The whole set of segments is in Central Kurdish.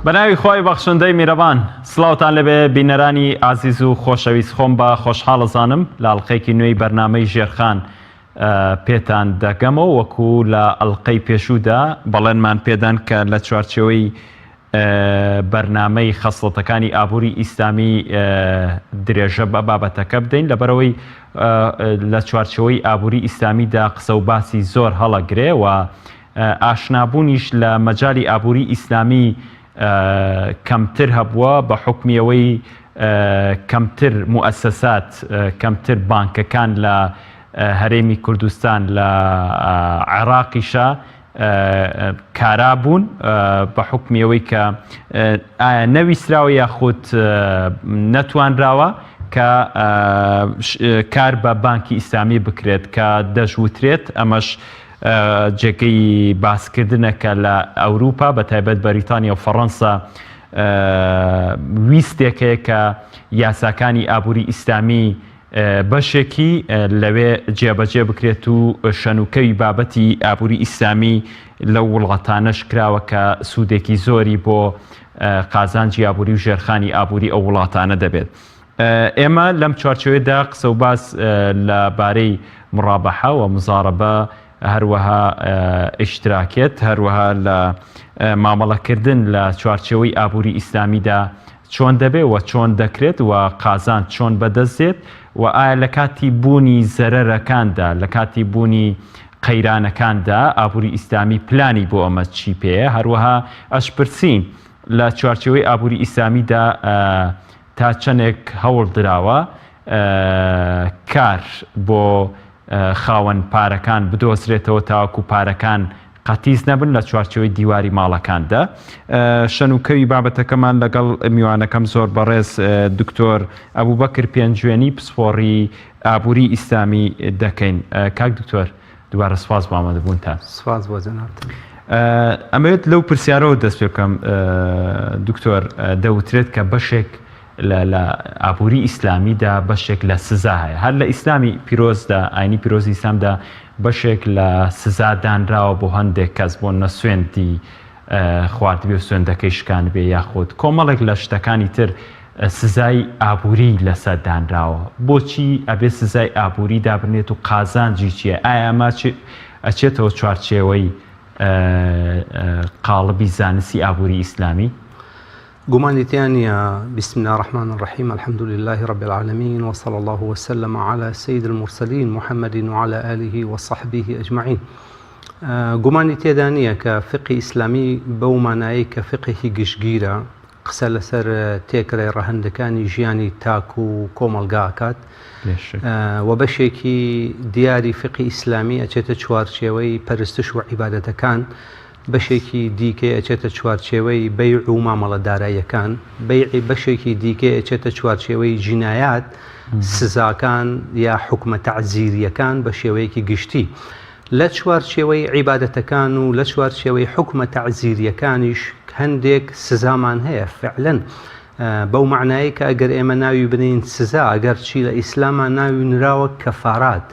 بەناوی خۆی بەخشندەی میرەبان سڵاوتان لەبێ بینەرانی ئازیز و خۆشەویست خۆم بە خۆشحاڵەزانم لە ئەڵقەیەکی نوێی بەرنامەی ژێرخان پێتان دەگەمەوە وەکو لە ئەڵقەی پێشوودا بەڵێنمان پێدان کە لە چوارچێوەی بەرنامەی خەسڵەتەکانی ئابووری ئیسلامی درێژە بە بابەتەکە بدەین لەبەرەوەی لە چوارچێوەی ئابووری ئیسلامیدا قسە و باسی زۆر هەڵەگرێ و ئاشنابوونیش لە مەجای ئابووری ئیسلامی کەمتر هەبووە بە حکمیەوەی کەمتر موئەسسەسات کەمتر بانکەکان لە هەرێمی کوردستان لە عێراقیشە کارابوون بە حکمیەوەی کە نەویستراوە یاخود نەتوانراوە کە کار بە بانکی ئیسلامی بکرێت کە دەژوترێت ئەمەش جێگەی باسکردنەکە لە ئەوروپا بە تایبەت بەریتانیا و فەڕەنسا ویستێکەیە کە یاساکانی ئابووری ئیسلامی بەشێکی لەوێ جێبەجێ بکرێت و شەنوکەوی بابەتی ئابووری ئیسلامی لەو وڵاتانەش کراوە کە سوودێکی زۆری بۆ قازانجی ئابووری و ژێرخانی ئابووری ئەو وڵاتانە دەبێت. ئێمە لەم چوارچێوەیەدا قسە و باس لەبارەی مڕابەحە و مزارەبە هەروەها ئیشتراکێت هەروەها لە مامەڵەکردن لە چوارچێوەی ئابووری ئیسلامیدا چۆن دەبێت و چۆن دەکرێت و قازان چۆن بەدەستێت و ئایا لە کاتی بوونی زەرەرەکاندا لە کاتی بوونی قەیرانەکاندا ئابووری ئیسلامی پلانی بۆ ئەمە چی پێیە هەروەها ئەشپرسین لە چوارچێوەی ئابووری ئیسلامیدا تا چەندێک هەوڵ دراوە کار بۆ خاوەن پارەکان بدۆزرێتەوە تاوەکو پارەکان قەتیز نەبن لە چوارچێوەی دیواری ماڵەکاندا. شەنوکەوی بابەتەکەمان لەگەڵ میوانەکەم زۆر بەڕێز دکتۆر ئەبوبەکر پێنجوێنی پسپۆڕی ئابووری ئیسلامی دەکەین. کاک دکتۆر دوبارە سپاس بۆ ئامادەبوونتان. سپاس بۆ جەنابتان. ئەمەوێت لەو پرسیارەوە دەست پێ بکەم دکتۆر دەوترێت کە بەشێک لە ئابووری ئیسلامیدا بەشێک لە سزا هەیە هەر لە ئیسلامی پیرۆزدا ئاینی پیرۆزی ئیسلامدا بەشێک لە سزا دانراوە بۆ هەندێک کەس بۆ نەسوێندی خواردبێ و سوێندەکەی شکان بێ یاخود کۆمەڵێک لە شتەکانی تر سزای ئابووری لەسەر دانراوە. بۆچی ئەبێ سزای ئابووری دابنێت و قازانجی چییە؟ ئایا ئەمە ئەچێتەوە چوارچێوەی قاڵبی زانستی ئابووری ئیسلامی؟ گومانی تیانە. بسم الله الرحمن الرحيم الحمد لله رب العالمين وصلى الله وسلم على سيد المرسلين محمد وعلى آله وصحبه أجمعين. گومانی تێدانە کە فقی ئیسلامی بەو مانایی کە فقێکی گشتگیرە قسە لەسەر تێکڕێ ڕەهەندەکانی ژیانی تاک و کۆمەلگاکات و بەشێکی دیاری فقی ئیسلامی ئەچێتە چوارچێوەی پەرستش و عیبادەتەکان بەشێکی دیکە ئەچێتە چوارچێوەی بەیع و مامەڵەداراییەکان بەشێکی دیکە ئەچێتە چوارچێوەی جینایات سزاکان یا حکومە تەعزیریەکان بە شێوەیەکی گشتی لە چوارچێوەی عیبادەتەکان و لە چوارچێوەی حکومە تەعزیریەکانیش هەندێک سزامان هەیە فعلەن بەو معنایی کە ئەگەر ئێمە ناوی بنین سزا ئەگەر چی لە ئیسلامان ناوی نراوە کەفارات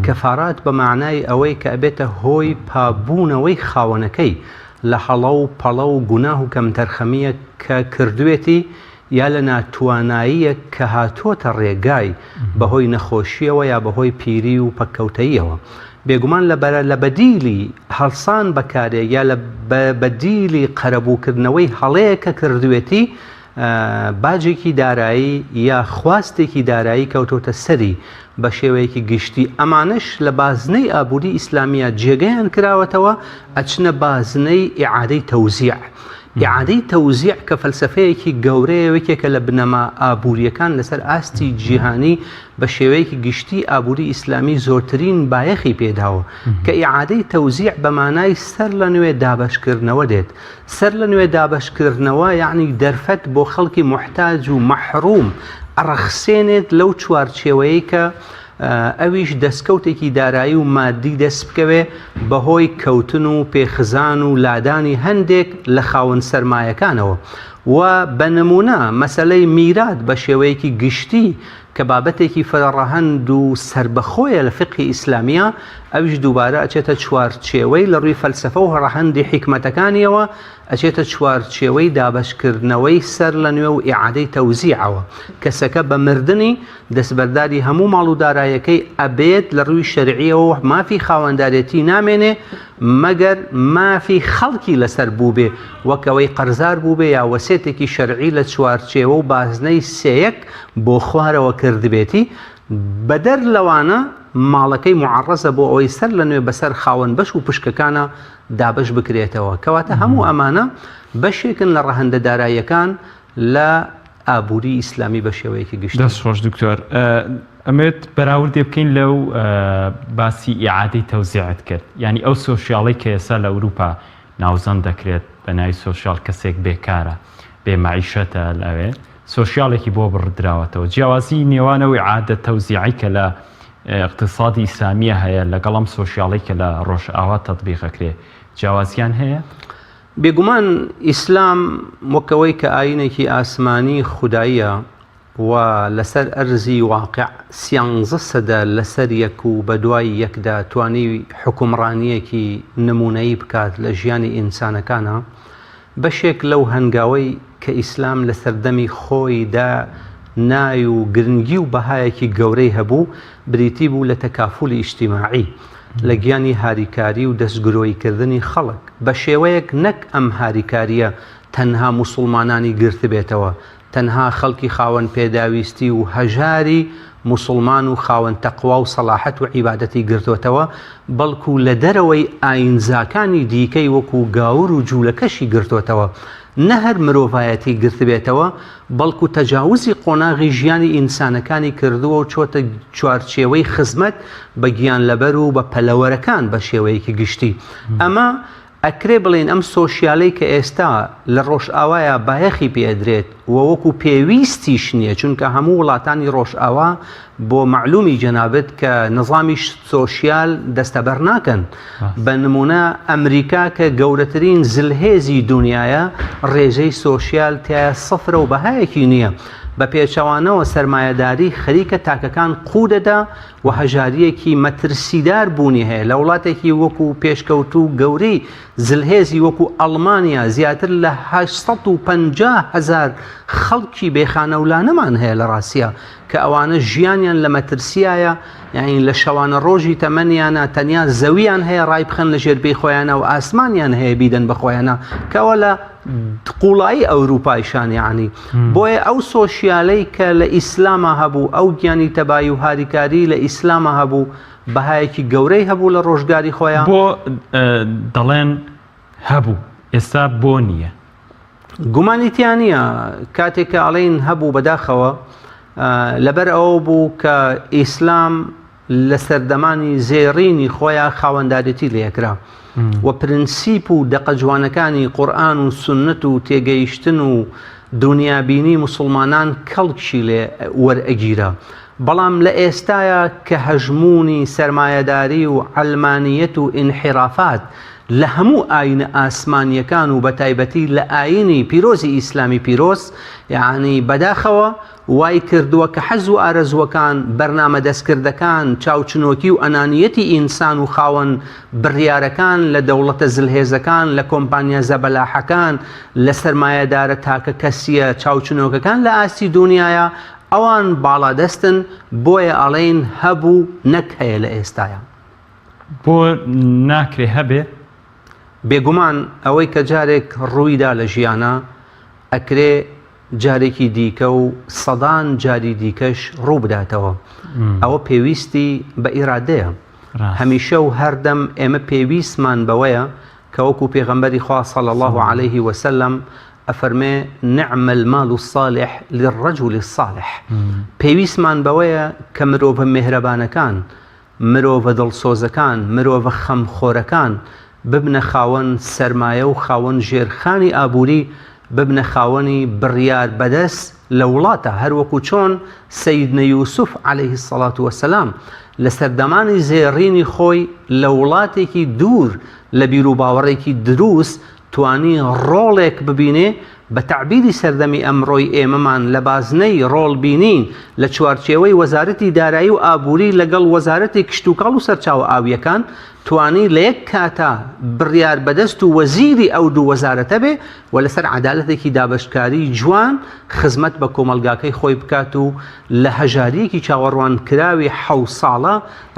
کەفارات بە معنای ئەوەی کە ئەبێتە هۆی پابوونەوەی خاوەنەکەی لە هەڵە و پەڵە و گوناه و کەمتەرخەمیە کە کردوێتی یا لە ناتواناییە کە هاتۆتە ڕێگای بەهۆی نەخۆشیەوە یا بەهۆی پیری و پەککەوتەییەوە. بێگومان لە بەدیلی هەڵسان بەکارێ یا لە بەدیلی قەرەبووکردنەوەی هەڵەیە کە کردوێتی باجێکی دارایی یا خواستێکی دارایی کەوتۆتە سەری بە شێوەیەکی گشتی ئەمانش لە بازنەی ئابووری ئیسلامیە جێگەیان کراوەتەوە ئەچنە بازنەی ئیعادەی تەوزیع. ئیعادەی تەوزیع کە فەلسەفەیەکی گەورەیەکێکە لە بنەما ئابووریەکان لەسەر ئاستی جیهانی بە شێوەیەکی گشتی ئابووری ئیسلامی زۆرترین بایەخی پێداوە کە ئیعادەی تەوزیع بە مانای سەر لە نوێ دابەشکردنەوە دێت. سەر لە نوێ دابەشکردنەوە یعنی دەرفەت بۆ خەڵکی محتاج و مەحروم ئەڕەخسێنێت لەو چوارچێوەیە کە ئەویش دەستکەوتێکی دارایی و مادی دەست بکەوێ بەهۆی کەوتن و پێخزان و لادانی هەندێک لە خاوەن سەرمایەکانەوە و بە نمونە مەسەلەی میرات بە شێوەیەکی گشتی کە بابەتێکی فەرڕەهەند و سربەخۆیە لە فقهی ئیسلامیە ئەویش دووبارە ئەچێتە چوارچێوەی لە ڕووی فەلسەفە و هەڕەهەندی حیکمەتەکانیەوە ئەچێتە چوارچێوەی دابەشکردنەوەی سەر لە نوێ و ئیعادەی تەوزیعەوە کەسەکە بە مردنی دەستبەرداری هەموو ماڵ و دارایەکەی ئەبێت لە ڕووی شەرعیەوە مافی خاوەندارێتی نامێنێ مەگەر مافی خەڵکی لەسەر بوو بێ وەکەوەی قەرزار بوو بێ یا وەسێتێکی شەرعی لە چوارچێوە و بازنەی سێیەک بۆ خوارەوە کردبێتی بەدەر لەوانە ماڵەکەی معڕەزە بۆ ئەوەی سەر لە نوێ بەسەر خاوەن بەش و پشکەکانە دابش بکرێتەوە کەواتە هەموو ئەمانە بەشێکن لە ڕەهەندە داراییەکان لە ئابووری ئیسلامی بە شێوەیەکی گشت. دەست خۆش دکتۆر ئەمێت بەراوردێ بکەین لەو باسی ئیعادەی تەوزیعت کرد یعنی ئەو سۆشیاڵی کە ئێستا لە ئەوروپا ناوزەند دەکرێت بە ناوی سۆشیال کەسێک بێکارە بێمەعیشەتە لەوێ سۆشیالێکی بۆ بڕدراوەتەوە جیاوازی نێوانەوەی ئیعادە تەوزیعی کە لە اقتصادی ئیسلامیە هەیە لەگەڵم سۆشیاڵی کە لە ڕۆژئاوا تەطبیقەکرێ جیاوازیان هەیە؟ بێگومان ئیسلام وەکەوەی کە ئاینێکی ئاسمانی خوداییە و لەسەر ئەرزی واقع 13 سەدە لەسەر یەک و بە دوای یەکدا توانی حکومڕانیەکی نمونەیی بکات لە ژیانی ئینسانەکانە بەشێک لەو هەنگاوەی کە ئیسلام لە سەردەمی خۆیدا نای و گرنگی و بەهایەکی گەورەی هەبوو بریتی بوو لە تەکافولی ئیجتیماعی لە گیانی هاریکاری و دەستگرۆیکردنی خەڵک بە شێوەیەک نەک ئەم هاریکاریە تەنها موسڵمانانی گرت بێتەوە تەنها خەڵکی خاوەن پێداویستی و هەژاری موسڵمان و خاوەن تەقوا و سەلاحەت و عیبادەتی گرتوێتەوە بەڵکو لە دەرەوەی ئاینزاکانی دیکەی وەکو گاور و جوولەکەشی گرتوێتەوە نە هەر مرۆڤایەتی گرت بێتەوە بەڵکو تەجاوزی قۆناغی ژیانی ئینسانەکانی کردووە و چۆتە چوارچێوەی خزمەت بە گیان لەبەر و بە پەلەوەرەکان بە شێوەیەکی گشتی ئەمە ئەکرێ بڵێن ئەم سۆشیالەی کە ئێستا لە ڕۆژئاوایە بایەخی پێدرێت و وەکو پێویستیش نییە چونکە هەموو وڵاتانی ڕۆژئاوا بۆ معلومی جەنابەت کە نظامی سۆشیال دەستەبەر ناکەن بە نمونە ئەمریکا کە گەورەترین زلهێزی دنیاە ڕێژەی سۆشیال تایە سەفرە و بەهایەکی نییە بە پێچەوانەوە سەرمایەداری خەریکە تاکەکان قودەدا و هەژاریەکی مەترسیدار بوونی هەیە لە وڵاتێکی وەکو پێشکەوتوو گەورەی زلهێزی وەکو ئەڵمانیا زیاتر لە 850,000 خەڵکی بێخانەولانەمان هەیە لە ڕاستیە کە ئەوانە ژیانیان لە مەترسیایە یعنی لە شەوانە ڕۆژی تەمەنیانە تەنیا زەویان هەیە ڕای بخەن لە ژێربەی خۆیانە و ئاسمانیان هەیە بیدەن بە خۆیانە کەەوە لە قوڵایی ئەوروپایشان یعنی بۆیە ئەو سۆشیالەی کە لە ئیسلامە هەبوو ئەو گیانی تەبایی و هاریکاری لە ئیسلامە هەبوو بەهایەکی گەورەی هەبوو لە ڕۆژگاری خۆیان بۆ دەڵێن هەبوو ئێستا بۆ نییە گومانیتیان نییە کاتێک کە ئەڵێن هەبوو بەداخەوە لەبەر ئەوە بوو کە ئیسلام لە سەردەمانی زێڕینی خۆیان خاوەندارێتی لێکرا و پرنسیپ و دەقە جوانەکانی قورئان و سنت و تێگەیشتن و دنیابینی مسلمانان کەڵکشی لێ وەرئەگیرە بەڵام لە ئێستایە کە هەژمونی سەرمایەداری و عەلمانیەت و ئینحیرافات لە هەموو ئاینە ئاسمانیەکان و بەتایبەتی لە ئاینی پیرۆزی ئیسلامی پیرۆز یعنی بەداخەوە وای کردووە کە حەز و ئارەزوەکان بەرنامە دەستکردەکان چاوچنۆکی و ئەنانیەتی ئینسان و خاوەن بڕیارەکان لە دەوڵەتە زلهێزەکان لە کۆمپانیا زەبەلاحەکان لە سەرمایەدارە تاکە کەسیە چاوچنۆکەکان لە ئاستی دنیاە ئەوان باڵادەستن بۆیە ئەڵێن هەبوو نەک هەیە لە ئێستایە بۆ ناکرێ هەبێ بێگومان ئەوەی کە جارێک ڕوویدا لە ژیانە ئەکرێ جارێکی دیکە و سەدان جاری دیکەش ڕوو بداتەوە ئەوە پێویستی بە ئیرادەیە هەمیشە و هەردەم ئێمە پێویستمان بەوەیە کە وەکو پێغەمبەری خوا صلی الله عليه وسلم ئەفەرمێ نعم المال الصالح للرجل الصالح پێویستمان بەوەیە کە مرۆڤە میهرەبانەکان مرۆڤە دڵسۆزەکان مرۆڤە خەمخۆرەکان ببنە خاوەن سەرمایە و خاوەن ژێرخانی ئابووری ببنە خاوەنی بڕیار بەدەست لە وڵاتە هەروەکو چۆن سەیدنە یوسف عليه الصلاة والسلام لە سەردەمانی زێڕینی خۆی لە وڵاتێکی دوور لە بیر و باوەڕێکی دروست توانی ڕۆڵێک ببینێ بە تعبیری سەردەمی ئەمڕۆی ئێمەمان لە بازنەی ڕۆڵبینین لە چوارچێوەی وەزارەتی دارایی و ئابووری لەگەڵ وەزارەتی کشتوکاڵ و سەرچاوە ئاویەکان توانی لە یەک کاتا بڕیار بەدەست و وەزیری ئەو دوو وەزارەتە بێ و لەسەر عەدالەتێکی دابەشکاری جوان خزمەت بە کۆمەلگاکەی خۆی بکات و لە هەژاریەکی چاوەڕوان کراوی 7 ساڵە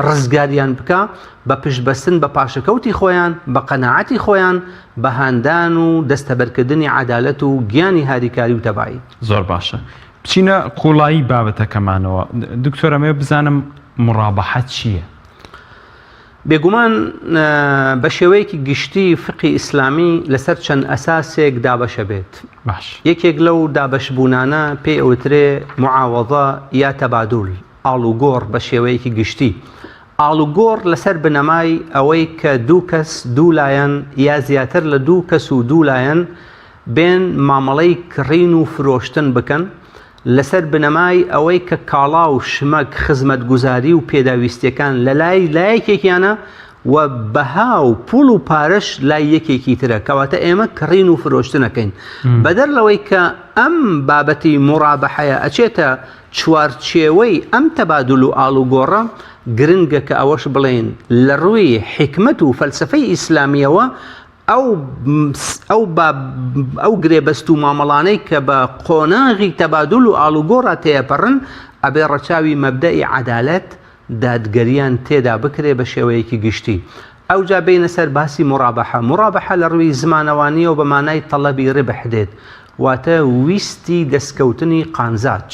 ڕزگاریان بکە بە پشتبەستن بە پاشەکەوتی خۆیان بە قەناعەتی خۆیان بە هاندان و دەستەبەرکردنی عەدالەت و گیانی هاریکاری و تەبایی. زۆر باشە بچینە قوڵایی بابەتەکەمانەوە. دکتۆر ئەمێ بزانم مڕابەحەت چییە؟ بێگومان بە شێوەیەکی گشتی فقی ئیسلامی لەسەر چەند ئەساسێک دابەشە بێت. باش. یەکێک لەو دابەشبوونانە پێی ئەوترێ معاوەضە یا تەبادول، ئاڵوگۆڕ بە شێوەیەکی گشتی. ئاڵوگۆڕ لەسەر بنەمای ئەوەی کە دوو کەس دوو لایەن یا زیاتر لە دوو کەس و دوو لایەن بێن مامەڵەی کڕین و فرۆشتن بکەن لەسەر بنەمای ئەوەی کە کاڵا و شمەک خزمەتگوزاری و پێداویستیەکان لە لای لایەکێکیانە و بەها و پوڵ و پارەش لای یەکێکی ترە، کەواتە ئێمە کڕین و فرۆشتنەکەین. بەدەر لەوەی کە ئەم بابەتی مڕابەحەیە ئەچێتە چوارچێوەی ئەم تەبادول و ئاڵوگۆڕە، گرنگە کە ئەوەش بڵێن لە ڕووی حکمت و فەلسفەی ئیسلامیەوە ئەو گرێبەست و مامەڵانەی کە بە قۆناغی تەبادول و ئاڵوگۆڕە تێپەڕن ئەبێ ڕەچاوی مەبدەئی عەدالەت دادگەریان تێدا بکرێ بە شێوەیەکی گشتی. ئەوجا بینە سەر باسی مڕابەحە. مڕابەحە لە ڕووی زمانەوانیەوە بە مانای تەڵەبی ڕبح دێت، واتە ویستی دەستکەوتنی قانزاج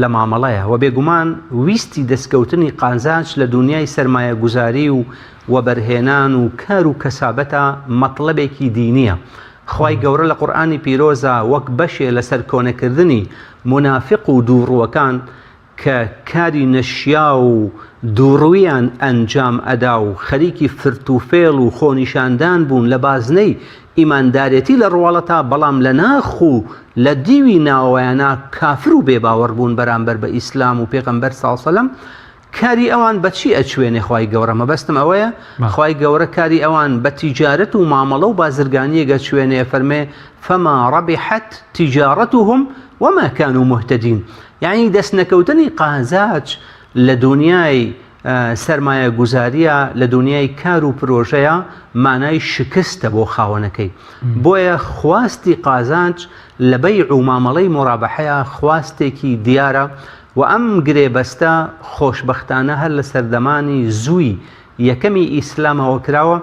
لە مامەڵەیە و بێگومان ویستی دەستکەوتنی قانزاج لە دنیای سەرمایە گوزاری و وەبەرهێنان و کار و کەسابەتە مەطلبێکی دینیە. خوای گەورە لە قورئانی پیرۆزە وەک بەشێ لەسەر کۆنەکردنی منافق و دووڕووەکان کە کاری نەشیا و دووڕوویان ئەنجام ئەدا و خەریکی فرتوفێڵ و خۆنیشاندان بوون لە بازنەی ئیماندارەتی لە ڕواڵەتا، بەڵام لە ناخ و لە دیوی ناوەیانە کافر و بێباوەڕ بوون بەرامبەر بە ئیسلام و پێغەمبەر صلی الله علیه و سلم. کاری ئەوان بەچی ئەچوێنێ؟ خوای گەورە مەبەستم ئەوەیە، خوای گەورە کاری ئەوان بە تیجارەت و مامەڵە و بازرگانیەگە چوێنێ، فەرمێ فەما ڕەبحەت تیجارەتهم وما كانوا مهتدين. یعنی دەستنەکەوتنی قازاج لە دنیای سەرمایە گوزاریە، لە دنیای کار و پرۆژەیە مانای شکستە بۆ خاوەنەکەی. بۆیە خواستی قازانج لە بەیع و مامەڵەی مڕابەحەیە خواستێکی دیارە و ئەم گرێبەستە خۆشبەختانە هەر لە سەردەمانی زووی یەکەمی ئیسلامەوە کراوە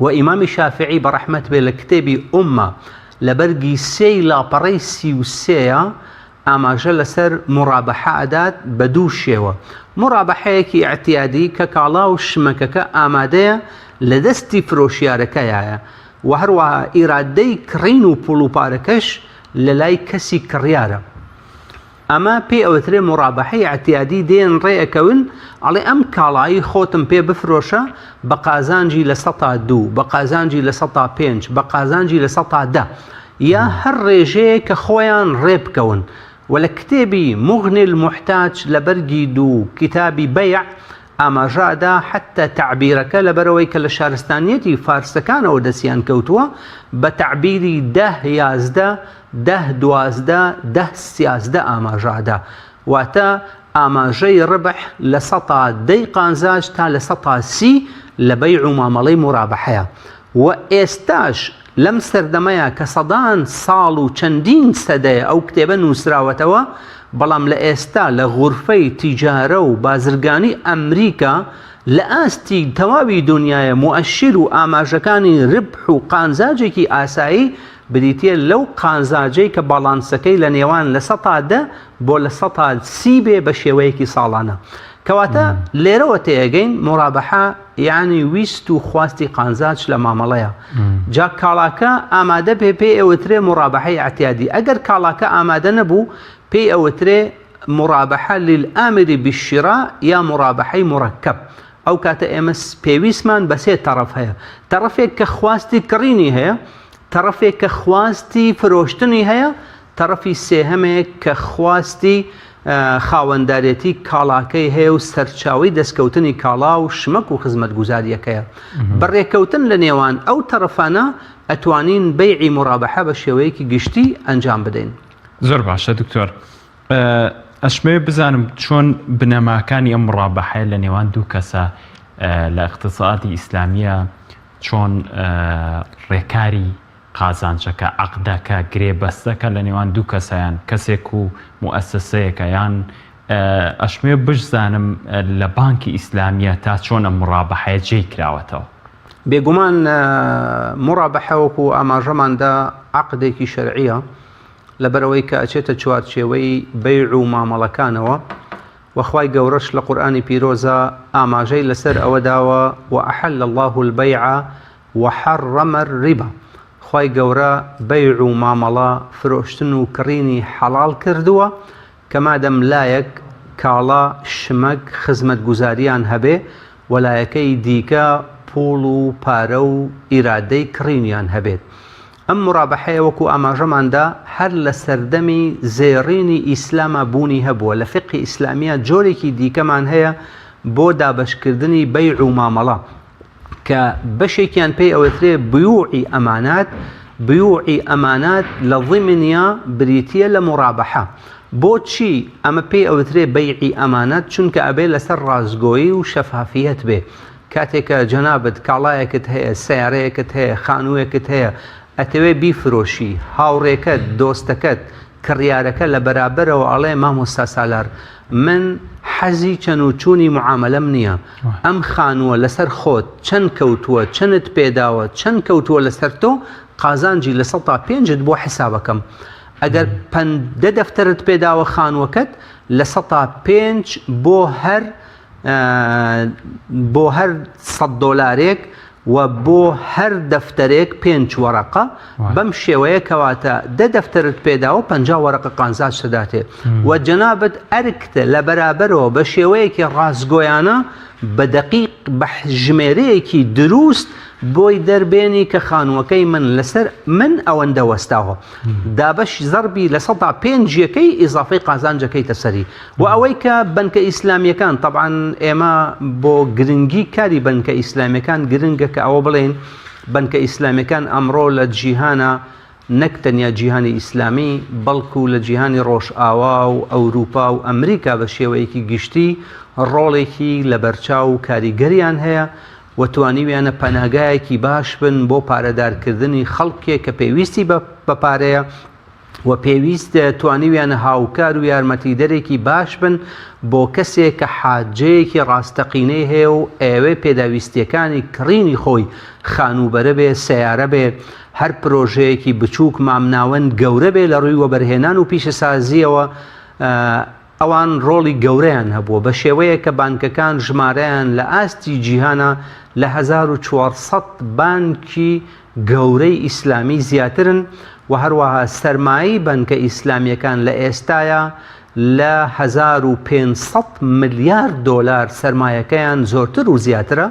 و ئیمامی شافعی بەڕەحمەت بێ لە کتێبی ئومە لە بەرگی 3 لاپەڕەی 33ە ئاماژە لەسەر مڕابەحە ئەدات بە دوو شێوە. مڕابەحەیەکی ئەعتیادی کە کاڵا و شمەکەکە ئامادەیە لە دەستی فرۆشیارەکەیە و هەروەها ئیرادەی کڕین و پوڵ و پارەکەش لە لای کەسی کڕیارە. ئەمە پێی ئەوترێ مڕابەحەی ئەعتیادی دێن ڕێئەکەون، ئەڵێ ئەم کاڵایی خۆتم پێ بفرۆشە بە قازانجی لە 102، بە قازانجی لە 105، بە قازانجی لە 110 یا هەر ڕێژەیە کە خۆیان ڕێ بکەون. و لە کتێبی مغنی المحتاج لە بەرگی دوو کتابی بەیع ئاماژەدا حتى تعبیرەکە لەبەرەوەی کە لە شارستانیەتی فارسەکانەوە دەستیان کەوتووە بە تعبیری 10، 11، 10، 12، 10، 13 ئاماژەدا، واتە ئاماژەی ڕبح لە 110 قانزاج تا لە 130 لە بەیع و مامەڵەی مڕابەحەیە. و ئێستاش لەم سەردەمەیە کە سەدان ساڵ و چەندین سەدەیە ئەو کتێبە نووسراوەتەوە، بەڵام لە ئێستا لە غورفەی تیجارە و بازرگانی ئەمریکا لە ئاستی تەواوی دنیاە مؤشر و ئاماژەکانی ڕبح و قانزاجێکی ئاسایی بریتە لەو قانزاجەی کە باڵانسەکەی لە نێوان لە 110 بۆ لە 130 بێ بە شێوەیەکی ساڵانە. کەواتە لێرەوە تێگەین مڕابەحە یعنی ویست و خواستی قانزاج لە مامەڵەیە. جا کاڵاکە ئامادە پێ ئەوترێ مڕابەحەی ئەعتیادی. ئەگەر کاڵاکە ئامادە نەبوو پێی ئەوترێ مڕابەحە للئامری بالشراء یا مڕابەحەی مڕەکەب. ئەو کاتە ئێمە پێویستمان بە 3 تەرەف هەیە. تەرەفێک کە خواستی کڕینی هەیە، تەرەفێک کە خواستی فرۆشتنی هەیە، تەرەفی سێهەمێک کە خواستی خاوەندارێتی کاڵاکەی هەیە و سەرچاوی دەستکەوتنی کاڵا و شمەک و خزمەت گوزاریەکەیە بەڕێکەوتن لە نێوان ئەو تەرەفانە ئەتوانین بەیعی مڕابەحە بە شێوەیەکی گشتی ئەنجام بدەین. زۆر باشە دکتۆر. ئەشمەوێ بزانم چۆن بنەماکانی ئەم مڕابەحەیە لە نێوان دوو کەسە لە اقتصادی ئیسلامیە چۆن ڕێکاری قازانجەکە عەقدەکە گرێبەستەکە لە نێوان دوو کەسەیان کەسێک و موەسسەیەکە یان ئەشمێ بشزانم لە بانکی ئیسلامیە تا چۆن ئەم مڕابەحەیە جێی کراوەتەوە. بێگومان مڕابەحە وەکو ئاماژەماندا عەقدێکی شەرعیە لەبەرەوەی کە ئەچێتە چوارچێوەی بەیع و مامەڵەکانەوە وەخوای گەورەش لە قورئانی پیرۆزە ئاماژەی لەسەر ئەوە داوە وأحل الله البيع وحرم الربا. خوای گەورە بەیع و مامەڵە فرۆشتن و کڕینی حەڵال کردووە کە مادەم لایەک کاڵا شمەک خزمەت گوزاریان هەبێ وەلایەکەی دیکە پوڵ و پارە و ئیرادەی کڕینیان هەبێت. ئەم مڕابەحەیە وەکو ئاماژەماندا هەر لە سەردەمی زێڕینی ئیسلامە بوونی هەبووە. لە فقی ئیسلامیە جۆرێکی دیکەمان هەیە بۆ دابەشکردنی بەیع و مامەڵە کە بەشێکیان پێی ئەوەترێ بیوعی ئەمانات. بیوعی ئەمانات لە ضیمنیا بریتیە لە مڕابەحە. بۆچی ئەمە پێی ئەوەترێ بەیعی ئەمانات؟ چونکە ئەبێ لەسەر ڕازگۆیی و شەفافیەت بێ. کاتێکە جەنابەت کاڵایەکت هەیە، سیارەیەکت هەیە، خانوویەکت هەیە، ئەتەوێ بیفرۆشی، هاوڕێکەت، دۆستەکەت، کڕیارەکە لە بەرابەرەوە ئەڵێ مامۆستا سالار من حەزی چەند و چوونی معاملەم نییە، ئەم خانووە لەسەر خۆت چەند کەوتووە، چەندت پێداوە، چەند کەوتووە لەسەر تۆ، قازانجی لە 100 تا 5 بۆ حسابەکەم. ئەگەر 50 دەفتەرت پێداوە خانووەکەت لە 100 تا 5 بۆ هەر 100 دۆلارێک و بۆ هەر دەفتەرێک 5 وەرەقە بەم شێوەیە کەواتە 10 دەفتەرت پێداوە 50 وەرەقە قازانج دەداتێ و جەنابەت ئەرکتە لە بەرابەرەوە بە شێوەیەکی ڕازگۆیانە بە دەقیق بە ژمێرەیەکی دروست بۆی دەربێنی کە خانووەکەی من لەسەر من ئەوەندە وەستاوە دابەش زەربی لە 100 تا 5 ئیزافەی قازانجەکەیتە سەری. و ئەوەی کە بنکە ئیسلامیەکان طبعاً ئێمە بۆ گرنگی کاری بنکە ئیسلامیەکان گرنگە کە ئەوە بڵێن بنکە ئیسلامیەکان ئەمڕۆ لە جیهانە نەک تەنیا جیهانی ئیسلامی بەڵکو لە جیهانی ڕۆژئاوا و ئەوروپا و ئەمریکا بە شێوەیەکی گشتی ڕۆڵێکی لە بەرچاو و کاریگەریان هەیە و توانیویانە پەناگایەکی باش بن بۆ پارەدارکردنی خەڵکێک کە پێویستی بە پارەیە و پێویستە توانیویانە هاوکار و یارمەتیدەرێکی باش بن بۆ کەسێک کە حاجەیەکی ڕاستەقینەی هەیە و ئێوە پێداویستیەکانی کڕینی خۆی خانوبەرە بێ، سیارە بێ، هەر پرۆژەیەکی بچووک مامناوەند گەورە بێ لە ڕووی وەبەرهێنان و پیشەسازیەوە ئەوان ڕۆڵی گەورەیان هەبووە بە شێوەیە کە بانکەکان ژمارەیان لە ئاستی جیهانە لە 1400 بانکی گەورەی ئیسلامی زیاترن و هەروەها سەرمایی بانکە ئیسلامیەکان لە ئێستاە لە 1500 ملیار دۆلار سەرمایەکەیان زۆرتر و زیاترە.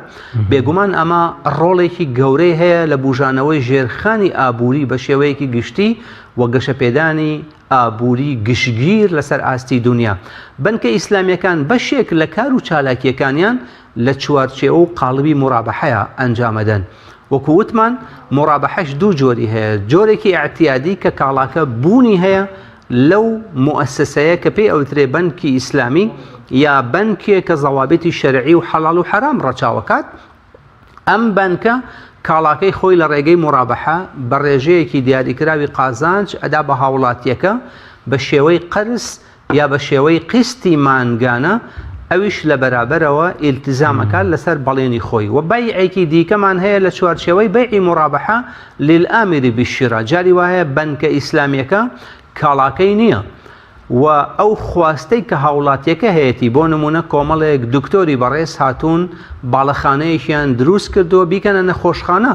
بێگومان ئەمە ڕۆڵێکی گەورەی هەیە لە بوژانەوەی ژێرخانی ئابووری بە شێوەیەکی گشتی و گەشەپێدانی ئابووری گشتگیر لەسەر ئاستی دنیا. بنکە ئیسلامیەکان بەشێک لە کار و چالاکیەکانیان لە چوارچێوە و قاڵبی مڕابەحەیە ئەنجامەدەن. وەکو وتمان مڕابەحەش دوو جۆری هەیە، جۆرێکی ئاعتیادی کە کاڵاکە بوونی هەیە لەو مؤسسەیە کە پێی ئەوترێ بەنکی ئیسلامی یا بەنکێک کە زەوابێتی شەرعی و حەڵاڵ و حەرام ڕەچاوەکات. ئەم بەنکە کاڵاکەی خۆی لە ڕێگەی مڕابەحە بە ڕێژەیەکی دیاریکراوی قازانج ئەدا بە هاوڵاتیەکە بە شێوەی قەرز یا بە شێوەی قستی مانگانە، ئەویش لە بەرابەرەوە ئیلتزامەکان لەسەر بەڵێنی خۆی. و بەیعێکی دیکەمان هەیە لە چوارچێوەی بەیعی مڕابەحە لیلئامری بالشیرا. جاری وایە بەنکە ئیسلامیەکە کاڵاکەی نییە و ئەو خواستەی کە هاوڵاتیەکە هەیەی بۆ نمونە کۆمەڵێک دکتۆری بەڕێز هاتوون باڵەخانەیەکیان دروست کردووە بیکەنە نەخۆشخانە،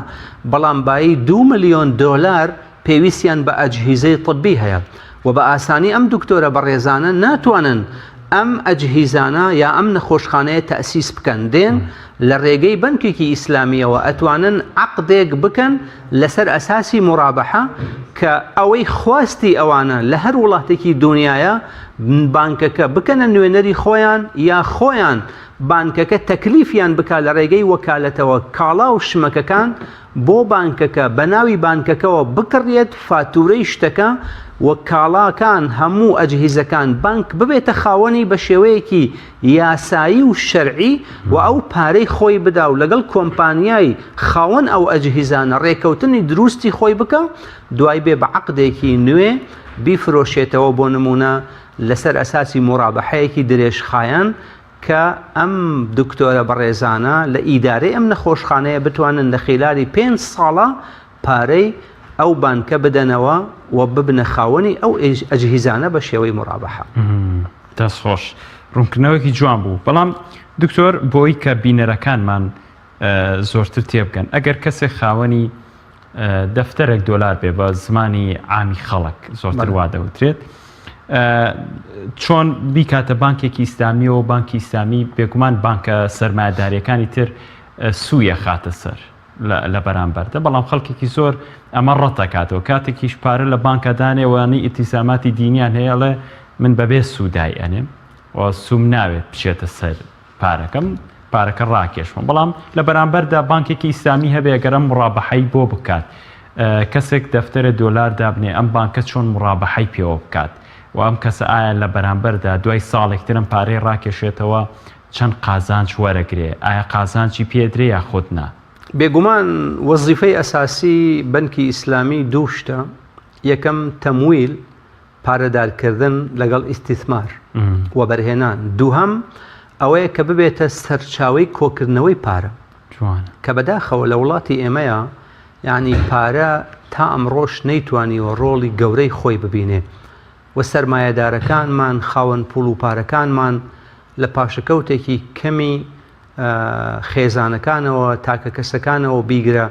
بەڵام بایی 2 ملیۆن دۆلار پێویستیان بە ئەجهیزەی طبی هەیە و بە ئاسانی ئەم دکتۆرە بەڕێزانە ناتوانن ئەم ئەجهیزانە یا ئەم نەخۆشخانەیە تەئسیس بکەن دێن لە ڕێگەی بەنکێکی ئیسلامیەوە ئەتوانن عەقدێک بکەن لەسەر ئەساسی مورابەحە کە ئەوەی خواستی ئەوانە لە هەر وڵاتێکی دنیاە بانکەکە بکەنە نوێنەری خۆیان یا خۆیان بانکەکە تەکلیفیان بکە لە ڕێگەی وەکالەتەوە کاڵا و شمەکەکان بۆ بانکەکە بە ناوی بانکەکەەوە بکڕێت فاتورەی شتەکە وە کاڵاکان هەموو ئەجهیزەکان بانک ببێتە خاوەنی بە شێوەیەکی یاسایی و شەرعی و ئەو پارەی خۆی بدا و لەگەڵ کۆمپانیای خاوەن ئەو ئەجهیزانە ڕێکەوتنی دروستی خۆی بکە دوای بێ بە عەقدێکی نوێ بیفرۆشێتەوە بۆ نمونە لەسەر ئەساسی مورابەحەیەکی درێژخایەن کە ئەم دکتۆرە بەڕێزانە لە ئیدارەی ئەم نەخۆشخانەیە بتوانن لە خلاری 5 ساڵە پارەی ئەو بانکە بدەنەوە و ببنە خاوەنی ئەو ئەجهیزانە بە شێوەی مورابەحە. دەستخۆش ڕوونکردنەوەکی جوان بوو. بەڵام دکتۆر بۆی کە بینەرەکانمان زۆرتر تێبگەن ئەگەر کەسێک خاوەنی دەفتەرێک دۆلار بێ بە زمانی عامی خەڵک زۆرتر وا دەوترێت چۆن بیکاتە بانکێکی ئیسلامی و بانکی ئیسلامی بێگومان بانکە سەرمایەداریەکانی تر سوویە خاتە سەر لە بەرامبەردە بەڵام خەڵکێکی زۆر ئەمە ڕەتەکاتەوە کاتێکیش پارە لە بانکەدانێوانی ئیتیساماتی دینیان هەیەڵێ من بەبێ سوودای ئەنێم و سوم ناوێت بچێتە سەر پارەکەم پارەکە ڕاکێشمە بەڵام لە بەرامبەردا بانکێکی ئیسلامی هەبێ گەرم مڕابەحەی بۆ بکات کەسێک دەفتەرە دۆلار دابنێ ئەم بانکە چۆن مڕابەحەی پێوە بکات و ئەم کەسە ئایا لە بەرامبەردا دوای ساڵێکترم پارەی ڕاکێشێتەوە چەند قازانج وەرەگرێ ئایا قازانجی پێدرێ یا خودنا بێگومان وەزیفەی ئەساسی بەنکی ئیسلامی دوو شتە یەکەم تەمویل پارەدارکردن لەگەڵ ئیستیثمار و بەرهێنان دووهەم ئەوەیە کە ببێتە سەرچاوەی کۆکردنەوەی پارە کە بەداخەوە لە وڵاتی ئێمەیە یعنی پارە تا ئەمڕۆژ نەیتوانیوە ڕۆڵی گەورەی خۆی ببینێ و سەرمایەدارەکانمان خاوەن پوڵ و پارەکانمان لە پاشەکەوتێکی کەمی خێزانەکانەوە تاکە کەسەکانەوە بیگرە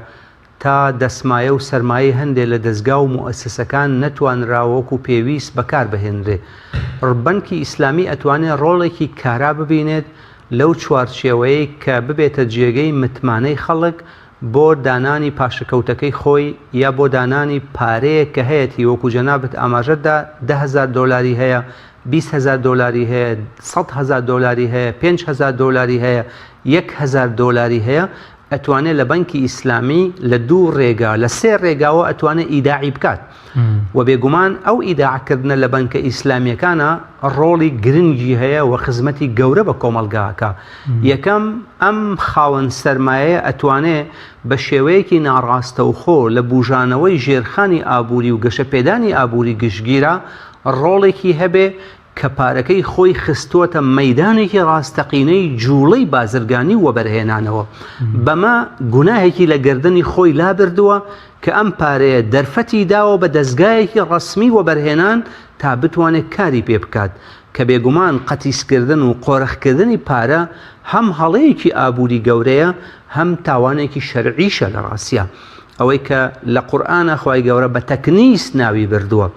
تا دەسمایە و سەرمایە هەندێک لە دەستگا و موئەسسەکان نەتوانراوەکو پێویست بەکار بهێنرێ بەنکی ئیسلامی ئەتوانێت ڕۆڵێکی کارا ببینێت لەو چوارچێوەیە کە ببێتە جێگەی متمانەی خەڵک بۆ دانانی پاشەکەوتەکەی خۆی یا بۆ دانانی پارەیە کە هەیەی وەکو جەنابەت ئاماژەدا 10,000 دۆلاری هەیە 20,000 دۆلاری هەیە 100,000 دۆلاری هەیە 5,000 دۆلاری هەیە 1,000 دۆلاری هەیە ئەتوانێت لە بەنکی ئیسلامی لە دوو ڕێگا لە سێ ڕێگاوە ئەتوانێت ئیداعی بکات و بێگومان ئەو ئیداعکردنە لە بەنکە ئیسلامیەکانە ڕۆڵی گرنگی هەیە و خزمەتی گەورە بە کۆمەلگاکە یەکەم ئەم خاوەن سەرمایە ئەتوانێت بە شێوەیەکی ناڕاستەوخۆ لە بوژانەوەی ژێرخانی ئابووری و گەشەپێدانی ئابووری گشتگیرە ڕۆڵێکی هەبێ کە پارەکەی خۆی خستووەتە مەیدانێکی ڕاستەقینەی جوڵەی بازرگانی و بەرهێنانەوە بەمە گوناهێکی لە گردنی خۆی لابردووە کە ئەم پارەیە دەرفەتی داوە بە دەستگایەکی ڕەسمی و بەرهێنان تا بتوانێت کاری پێ بکات کە بێگومان قەتیسکردن و قۆرەخکردنی پارە هەم هەڵەیەکی ئابووری گەورەیە هەم تاوانێکی شەرعیشە لە ڕاستیە ئەوەی کە لە قورئانە خوای گەورە بە تەکنیس ناوی بردووە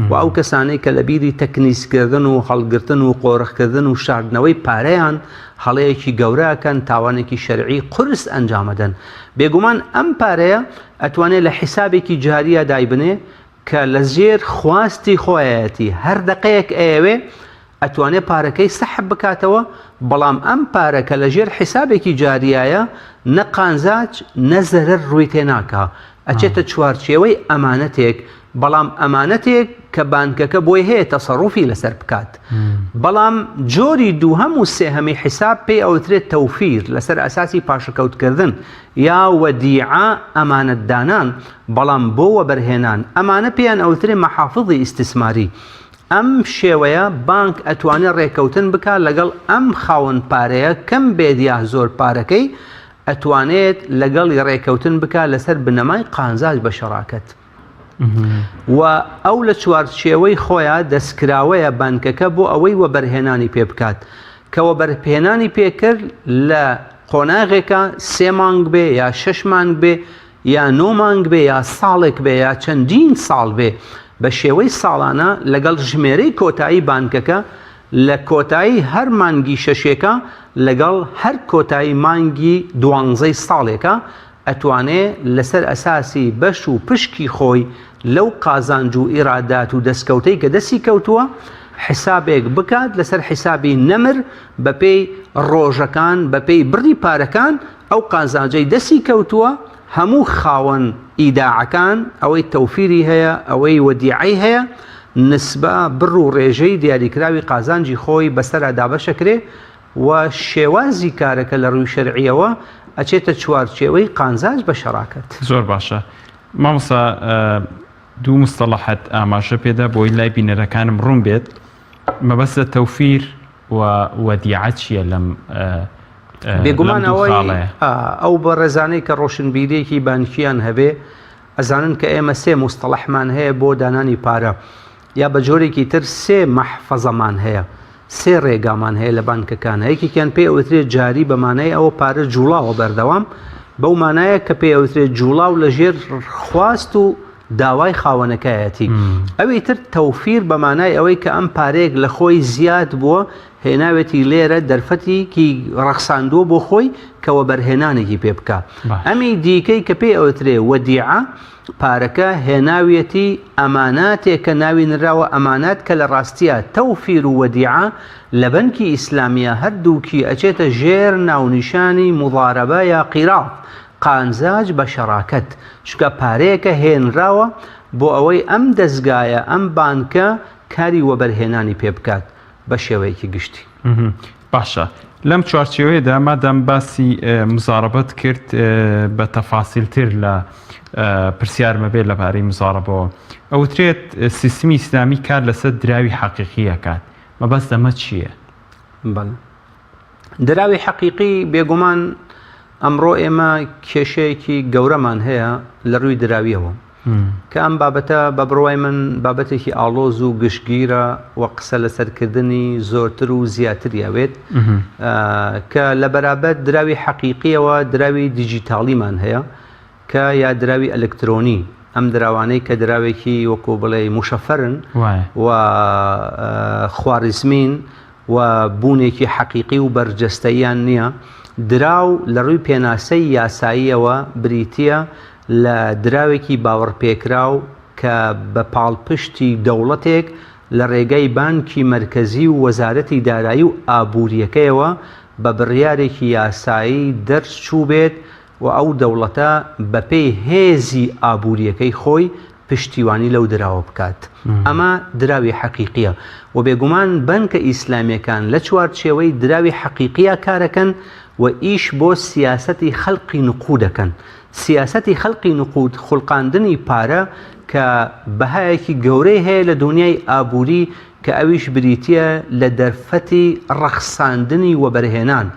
و ئەو کەسانەی کە لە بیری تەکنیسکردن و هەڵگرتن و قۆرەخکردن و شاردنەوەی پارەیان هەڵەیەکی گەورەکەن تاوانێکی شەرعی قورس ئەنجامەدەن بێگومان ئەم پارەیە ئەتوانێت لە حیسابێکی جاریە دایبنێ کە لە ژێر خواستی خۆیەتی هەر دقەیەک ئەیەوێ ئەتوانێت پارەکەی سەحب بکاتەوە بەڵام ئەم پارەکە لە ژێر حیسابێکی جاریایە نە قانزاج نە زەرەر ڕووی تێناکە ئەچێتە چوارچێوەی ئەمانەتێک بەڵام ئەمانەتێک کە بانکەکە بۆی هەیە تەسەڕوفی لەسەر بکات بەڵام جۆری دووهەم و سێهەمی حیساب پێی ئەوترێت تەوفیر لەسەر ئەساسی پاشەکەوتکردن یا وەدیعە ئەمانەتدانان بەڵام بۆ وەبەرهێنان ئەمانە پێیان ئەوترێت مەحافظی ئیستیسماری ئەم شێوەیە بانک ئەتوانێت ڕێکەوتن بکات لەگەڵ ئەم خاوەن پارەیە کەم بێدیا زۆر پارەکەی ئەتوانێت لەگەڵی ڕێکەوتن بکات لەسەر بنەمای قانزاج بە شەراکەت و ئەو لە چوارچێوەی خۆیان دەستکراوەیە بانکەکە بۆ ئەوەی وەبەرهێنانی پێ بکات کە وەبەرهێنانی پێکرد لە قۆناغێکە 3 مانگ بێ یا 6 مانگ بێ یا 9 مانگ بێ یا ساڵێک بێ یا چەندین ساڵ بێ بە شێوەی ساڵانە لەگەڵ ژمێرەی کۆتایی بانکەکە لە کۆتایی هەر مانگی شەشێکە لەگەڵ هەر کۆتایی مانگی 12 ساڵێکە ئەتوانێ لەسەر ئەساسی بەش و پشکی خۆی لەو قازانج و ئیرادات و دەستکەوتەی کە دەستی کەوتووە حسابێک بکات لەسەر حسابی نەمر بەپێی ڕۆژەکان بەپێی بڕی پارەکان ئەو قازانجەی دەستی کەوتووە هەموو خاوەن ئیداعەکان ئەوەی تەوفیری هەیە ئەوەی وەدیعەی هەیە نسبە بڕ و ڕێژەی دیاریکراوی قازانجی خۆی بەسەرا دابەشەکرێ و شێوازی کارەکە لە ڕووی شەرعیەوە ئەچێتە چوارچێوەی قازانج بە شەراکەت. زۆر باشە. مامۆستا دوو مستەڵەحەت ئاماژە پێدا بۆی لای بینەرەکانم ڕوون بێت مەبەستە تەوفیر و وەدیعە چییە لەم بێگومان ئەو بە ڕێزانەی کە ڕۆشنبیرێکی بانکیان هەبێ ئەزانن کە ئێمە 3 مستەڵەحمان هەیە بۆ دانانی پارە یا بە جۆرێکی تر 3 مەحفەزەمان هەیە 3 ڕێگامان هەیە لە بانکەکان یەکێکیان پێی ئەوترێت جاری بەمانەی ئەوە پارە جوڵاوە بەردەوام بەو مانایە کە پێی ئەوترێت جوڵاو لە ژێر خواست و داوای خاوەنەکایەتی ئەوەی تر تەوفیر بەمانای ئەوەی کە ئەم پارێک لە خۆی زیاد بووە هێناوێتی لێرە دەرفەتێکی ڕەخساندووە بۆ خۆی کەوە بەرهێنانێکی پێ بکە ئەمی دیکەی کە پێی ئەوترێ وەدیعە پارەکە هێناویەتی ئەماناتێک کە ناوی نراوە ئەمانات کە لە ڕاستیە تەوفیر و وەدیعە لە بەنکی ئیسلامیە هەردووکی ئەچێتە ژێر ناونیشانی مضارەبە یا قیراض قازانج بە شەراکەت چکە پارەیەکە هێنراوە بۆ ئەوەی ئەم دەستگایە ئەم بانکە کاری وەبەرهێنانی پێ بکات بە شێوەیەکی گشتی. باشە لەم چوارچێوەیەدا مادام باسی مزارەبەت کرد بە تەفاسیلتر لە پرسیارمە بێت لەبارەی مزارەبەوە ئەوترێت سیستمی ئیسلامی کار لەسەر دراوی حەقیقی ئەکات مەبەست ئەمە چییە؟ دراوی حەقیقی بێگومان ئەمڕۆ ئێمە کێشەیەکی گەورەمان هەیە لە ڕووی دراویەوە کە ئەم بابەتە بە بڕوای من بابەتێکی ئاڵۆز و گشتگیرە و قسە لەسەرکردنی زۆرتر و زیاتر یاوێت کە لە بەرابەر دراوی حەقیقیەوە دراوی دیجیتاڵیمان هەیە کە یا دراوی ئەلکترۆنی ئەم دراوانەی کە دراوێکی وەکو بڵێ موشەفەرن و خواریزمین و بوونێکی حەقیقی و بەرجەستەییان نییە دراو لە ڕووی پێناسەی یاساییەوە بریتیە لە دراوێکی باوەڕپێکراو کە بە پاڵپشتی دەوڵەتێک لە ڕێگەی بانکی مرکزی و وەزارەتی دارایی و ئابوووریەکەیەوە بە بڕیارێکی یاسایی دەرس چوو بێت و ئەو دەوڵەتە بەپێی هێزی ئابوووریەکەی خۆی پشتیوانی لەو دراوە بکات ئەمە دراوی حەقیقیە و بێگومان بانکە ئیسلامیەکان لە چوارچێوەی دراوی حەقیقیە کارەکەن و ئیش بۆ سیاسەتی خەڵقی نقودەکەن سیاسەتی خەڵقی نقود خوڵقاندنی پارە کە بەهایەکی گەورەی هەیە لە دنیای ئابووری کە ئەویش بریتیە لە دەرفەتی ڕەخساندنی وەبەرهێنان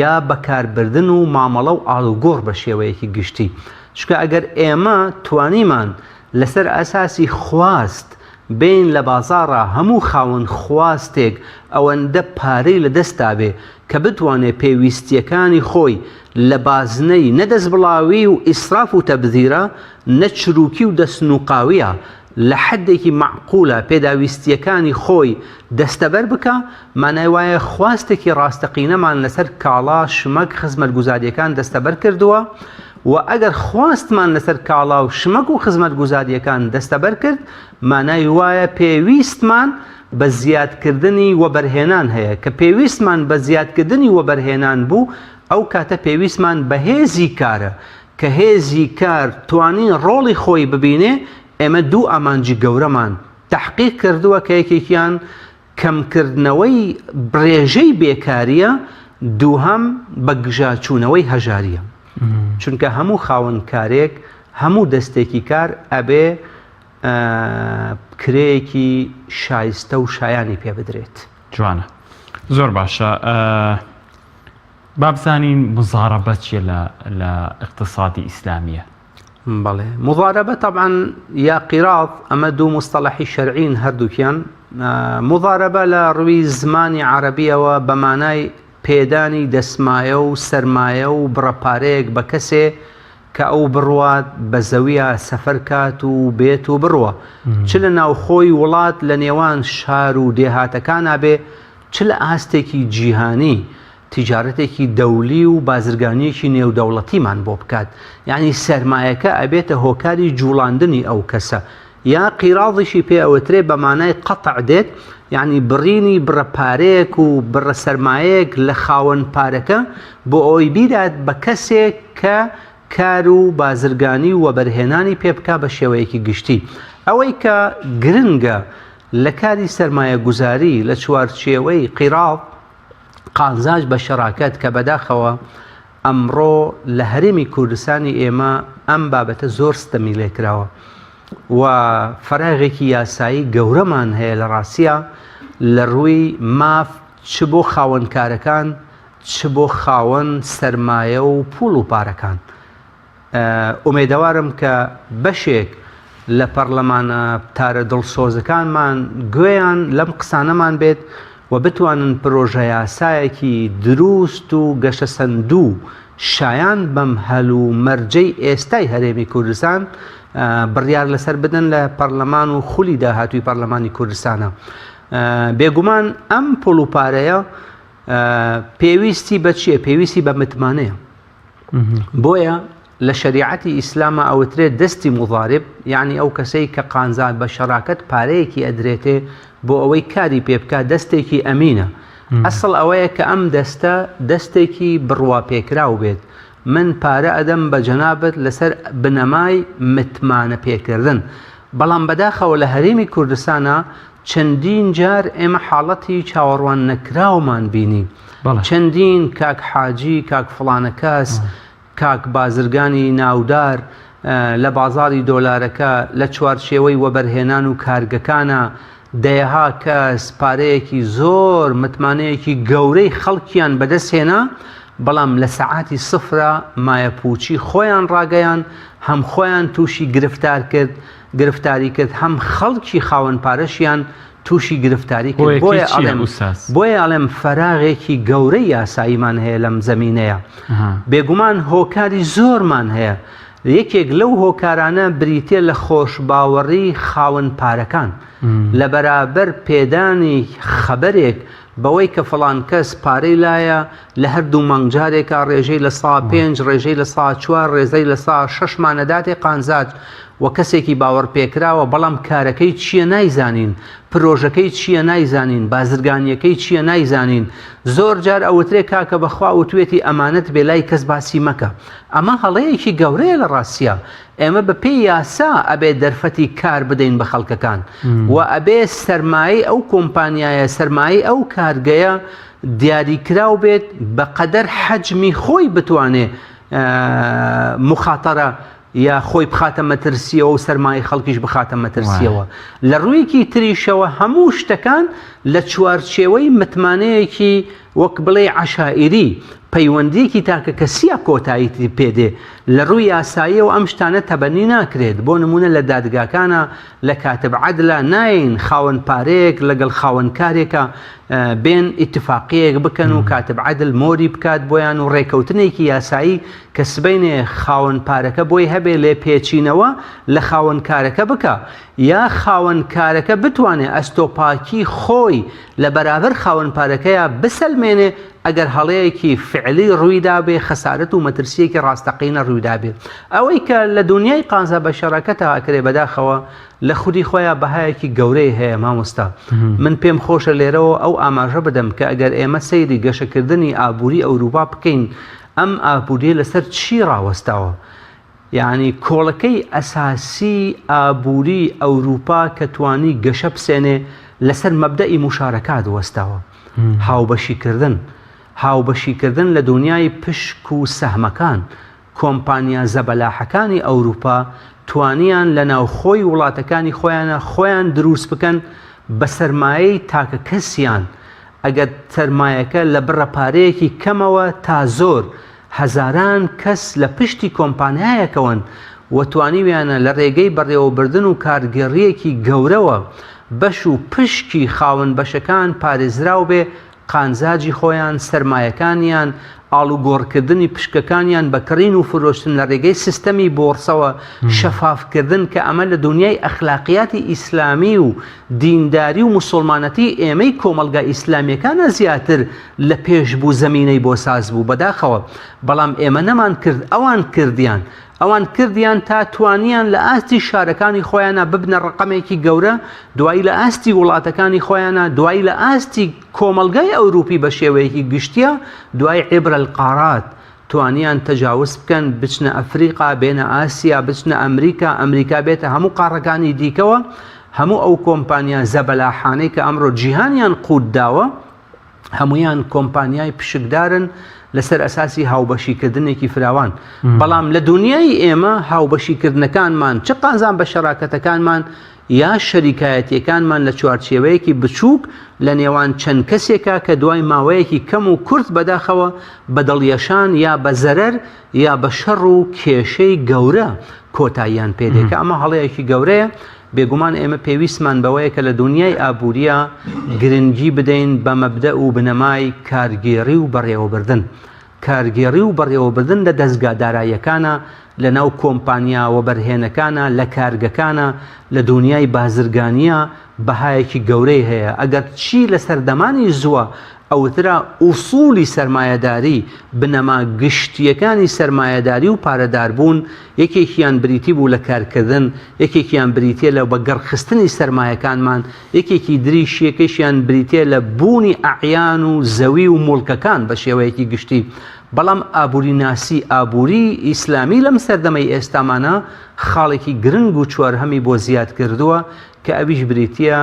یا بەکاربردن و مامەڵە و ئاڵوگۆڕ بە شێوەیەکی گشتی چکە ئەگەر ئێمە توانیمان لەسەر ئەساسی خواست بین لە بازاڕە هەموو خاوەن خواستێک ئەوەندە پارەی لە دەستا بێ کە بتوانێت پێویستیەکانی خۆی لە بازنەی نەدەست بڵاوی و ئیسراف و تەبذیرە نەچروکی و دەستنوقاویە لە حدێکی معقولە پێداویستیەکانی خۆی دەستەبەر بکە مانای وایە خواستێکی ڕاستەقینەمان لەسەر کاڵا شمەک خزمەتگوزاریەکان دەستەبەر کردووە و ئەگەر خواستمان لەسەر کاڵا و شمەک و خزمەتگوزاریەکان دەستەبەر کرد مانای وایە پێویستمان بە زیادکردنی وەبەرهێنان هەیە کە پێویستمان بە زیادکردنی وەبەرهێنان بوو ئەو کاتە پێویستمان بە هێزی کارە کە هێزی کار توانین ڕۆڵی خۆی ببینێ ئێمە دوو ئامانجی گەورەمان تحقیق کردووە کە یەکێکیان کەمکردنەوەی برێژەی بێکاریە دووهەم بەگژاچوونەوەی هەژاریە چونکە هەموو خاوەن کارێک هەموو دەستێکی کار ئەبێ کرێیەکی شایستە و شایانی پێ بدرێت. جوانە زۆر باشە بابزانین مزارەبە چیە لە اقتصادی ئیسلامیە؟ بەڵێ مضاربە طبعا یا قیراض ئەمە دوو مستەڵەحی شەرعین هەردووکیان مضاربە لە ڕووی زمانی عەرەبیەوە بە مانای پێدانی دەسمایە و سەرمایە و بڕەپارەیەک بە کەسێ کە ئەو بڕوات بە زەویە سەفەر کات و بێت و بڕوە چ لە ناوخۆی وڵات لە نێوان شار و دێهاتەکانە بێ چ لە ئاستێکی جیهانی تیجارەتێکی دەولی و بازرگانیەکی نێودەوڵەتیمان بۆ بکات، یعنی سەرمایەکە ئەبێتە هۆکاری جوڵاندنی ئەو کەسە، یا قیراڵیشی پێ ئەوەترێ بە مانای قەتع دێت، یعنی بڕینی بڕە پارەیەک و بڕە سەرمایەک لە خاوەن پارەکە بۆ ئەوەی بیدات بە کەسێک کە کار و بازرگانی و وەبەرهێنانی پێ بکا بە شێوەیەکی گشتی. ئەوەی کە گرنگە لە کاری سەرمایە گوزاری لە چوارچێوەی قیراڵ قانزاج بە شەراکەت کە بەداخەوە ئەمڕۆ لە هەرێمی کوردستانی ئێمە ئەم بابەتە زۆر ستەمی لێکراوە و فەراغێکی یاسایی گەورەمان هەیە لە ڕاستیە لە ڕووی ماف چ بۆ خاوەنکارەکان چ بۆ خاوەن سەرمایە و پوڵ و پارەکان. ئومێدەوارم کە بەشێک لە پەرلەمانە تارە دڵسۆزەکانمان گوێیان لەم قسانەمان بێت و بتوانن پرۆژە یاسایەکی دروست و گەشە سەندوو شایان بەم هەل و مەرجەی ئێستای هەرێمی کوردستان بڕیار لەسەر بدەن لە پەرلەمان و خولی داهاتووی پەرلەمانی کوردستانە. بێگومان ئەم پوڵ و پارەیە پێویستی بە چییە؟ پێویستی بە متمانەیە. بۆیە لە شریعەتی ئیسلامە ئەوترێت دەستی مضارب، یعنی ئەو کەسەی کە قانزات بە شەراکەت پارەیەکی ئەدرێتێ بۆ ئەوەی کاری پێ بکات دەستێکی ئەمینە. ئەسڵ ئەوەیە کە ئەم دەستە دەستێکی بڕوا پێکراو بێت. من پارە ئەدەم بە جەنابەت لەسەر بنەمای متمانە پێکردن. بەڵام بەداخەوە لە هەرێمی کوردستانە چەندین جار ئێمە حاڵەتی چاوەڕوان نەکراومان بینی. چەندین کاک حاجی، کاک فڵانە کەس، کاک بازرگانی ناودار لە بازاری دۆلارەکە لە چوارچێوەی وەبەرهێنان و کارگەکانە دەیەها کەس پارەیەکی زۆر متمانەیەکی گەورەی خەڵکیان بەدەستهێنا، بەڵام لە سەعاتی سفرە مایەپوچی خۆیان ڕاگەیان، هەم خۆیان تووشی گرفتاری کرد، هەم خەڵکی خاوەن پارەشیان تووشی گرفتاری کرد. بۆیە ئەڵێم فەراغێکی گەورەی یاساییمان هەیە لەم زەمینەیە. بێگومان هۆکاری زۆرمان هەیە. یەکێک لەو هۆکارانە بریتێ لە خۆشباوەڕی خاوەن پارەکان لە بەرابەر پێدانی خەبەرێک بەوەی کە فڵان کەس پارەی لایە لە هەردوو مانگجارێکە ڕێژەی لە سا 5 ڕێژەی لە سا 4 ڕێزەی لە سا 6 مانەداتێ قانزات و کەسێکی باوەڕ پێکراوە، بەڵام کارەکەی چییە نایزانین، پرۆژەکەی چییە نایزانین، بازرگانیەکەی چییە نایزانین. زۆر جار ئەوترێ کاکە بەخوا و توێتی ئەمانەت بێ لای کەس باسی مەکە. ئەمە هەڵەیەکی گەورەیە لە ڕاستیە. ئێمە بە پێی یاسا ئەبێ دەرفەتی کار بدەین بە خەڵکەکان و ئەبێ سەرمایی ئەو کۆمپانیایە، سەرمایی ئەو کارگەیە دیاریکراو بێت بەقەدەر حەجمی خۆی بتوانێ مخاتەرە یا خۆی بخاتە مەترسیەوە و سەرمای خەڵکیش بخاتە مەترسیەوە. لە ڕوویەکی تریشەوە هەموو شتەکان لە چوارچێوەی متمانەیەکی وەک بڵێ عەشائیری پەیوەندیەکی تاکە کەسیە کۆتاییتی پێدێ لە ڕووی یاساییەوە ئەم شتانە تەبەنی ناکرێت. بۆ نمونە لە دادگاکانە لە کاتب عەدلە ناین خاوەن پارەیەک لەگەڵ خاوەنکارێکە بێن ئیتفاقیەک بکەن و کاتب عەدل مۆری بکات بۆیان و ڕێکەوتنێکی یاسایی کە سبەینێ خاوەن پارەکە بۆی هەبێ لێ پێچینەوە لە خاوەنکارەکە بکە، یا خاوەنکارەکە بتوانێت ئەستۆپاکی خۆی لە بەرابەر خاوەن پارەکەیە بسەلمێنێ ئەگەر هەڵەیەکی فعلی ڕوویدا بێ، خەسارەت و مەترسیەکی ڕاستەقینە ڕوویدا بێت. ئەوەی کە لە دنیای قانزا بە شەراکەتە ئەکرێ بەداخەوە لە خودی خۆیان بەهایەکی گەورەی هەیە مامۆستا. من پێم خۆشە لێرەوە ئەو ئاماژە بدەم کە ئەگەر ئێمە سەیری گەشەکردنی ئابووری ئەوروپا بکەین، ئەم ئابووری لەسەر چی ڕاوەستاوە؟ یعنی کۆڵەکەی ئەساسی ئابووری ئەوروپا کە توانی گەشە بسێنێ لەسەر مەبدەئی مشارەکات وەستاوە. هاوبەشیکردن لە دنیای پشک و سەهمەکان. کۆمپانیا زەبەلاحەکانی ئەوروپا توانیان لە ناوخۆی وڵاتەکانی خۆیان دروست بکەن بە سەرمایەی تاکە کەسیان. ئەگەر سەرمایەکە لە بڕە پارەیەکی کەمەوە تا زۆر هەزاران کەس لە پشتی کۆمپانیایەکەون و توانیویانە لە ڕێگەی بەڕێوەبردن و کارگەڕیەکی گەورەوە بەش و پشکی خاوەن بەشەکان پارێزراو بێ قانزاجی خۆیان سەرمایەکانیان ئاڵوگۆڕکردنی پشکەکانیان بەکڕین و فرۆشتن لە ڕێگەی سیستەمی بۆرسەوە شەفافکردن کە ئەمە لە دنیای ئەخلاقیاتی ئیسلامی و دینداری و مسلمانەتی ئێمەی کۆمەلگا ئیسلامیەکانە زیاتر لە پێش بوو زەمینەی بۆ ساز بوو بەداخەوە بەڵام ئێمە نەمان کرد ئەوان کردیان تا توانیان لە ئاستی شارەکانی خۆیانە ببنە ڕقەمێکی گەورە دوایی لە ئاستی وڵاتەکانی خۆیانە دوایی لە ئاستی کۆمەلگای ئەوروپی بە شێوەیەکی گشتیە دوای عیبرە القارات توانیان تەجاوز بکەن بچنە ئەفریقا بێنە ئاسیا بچنە ئەمریکا بێتە هەموو قاڕەکانی دیکەوە هەموو ئەو کۆمپانیا زەبەلاحانەی کە ئەمڕۆ جیهانیان قوت داوە هەمویان کۆمپانیای پشکدارن لەسەر ئەساسی هاوبەشیکردنێکی فراوان بەڵام لە دنیای ئێمە هاوبەشیکردنەکانمان چ قازان بە شەراکەتەکانمان یا شەریکایەتیەکانمان لە چوارچێوەیەکی بچووک لە نێوان چەند کەسێکە کە دوای ماوەیەکی کەم و کورت بەداخەوە بە دڵیەشان یا بە زەرەر یا بە شەڕ و کێشەی گەورە کۆتاییان پێدێکە ئەمە هەڵەیەکی گەورەیە بێگومان ئێمە پێویستمان بەوەیە کە لە دنیای ئابووریە گرنگی بدەین بە مەبدە و بنەمای کارگێڕی و بەڕێوەبردن کارگێڕی و بەڕێوەبردن لە دەستگا داراییەکانە لە ناو کۆمپانیا و بەرهێنەکانە لە کارگەکانە لە دنیای بازرگانیە بەهایەکی گەورەی هەیە ئەگەر چی لە سەردەمانی زووە ئەوترا ئوسولی سەرمایەداری بنەما گشتیەکانی سەرمایەداری و پارەداربوون یەکێکیان بریتی بوو لە کارکردن یەکێکیان بریتێ لە بەگەڕخستنی سەرمایەکانمان یەکێکی دریشیەکەشیان بریتێ لە بوونی ئەعیان و زەوی و موڵکەکان بە شێوەیەکی گشتی بەڵام ئابووری ناسی ئابووری ئیسلامی لەم سەردەمەی ئێستامانە خاڵێکی گرنگ و چوارهەمی بۆ زیاد کردووە کە ئەویش بریتە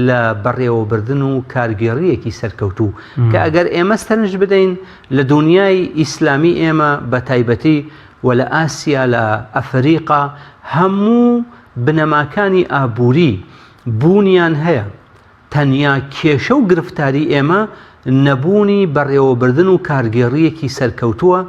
لە بەڕێوەبردن و کارگێڕیەکی سەرکەوتوو کە ئەگەر ئێمە سەرنج بدەین لە دنیای ئیسلامی ئێمە بە تایبەتی و لە ئاسیا لە ئەفریقا هەموو بنەماکانی ئابووری بوونیان هەیە تەنیا کێشە و گرفتاری ئێمە نەبوونی بەڕێوەبردن و کارگێڕیەکی سەرکەوتووە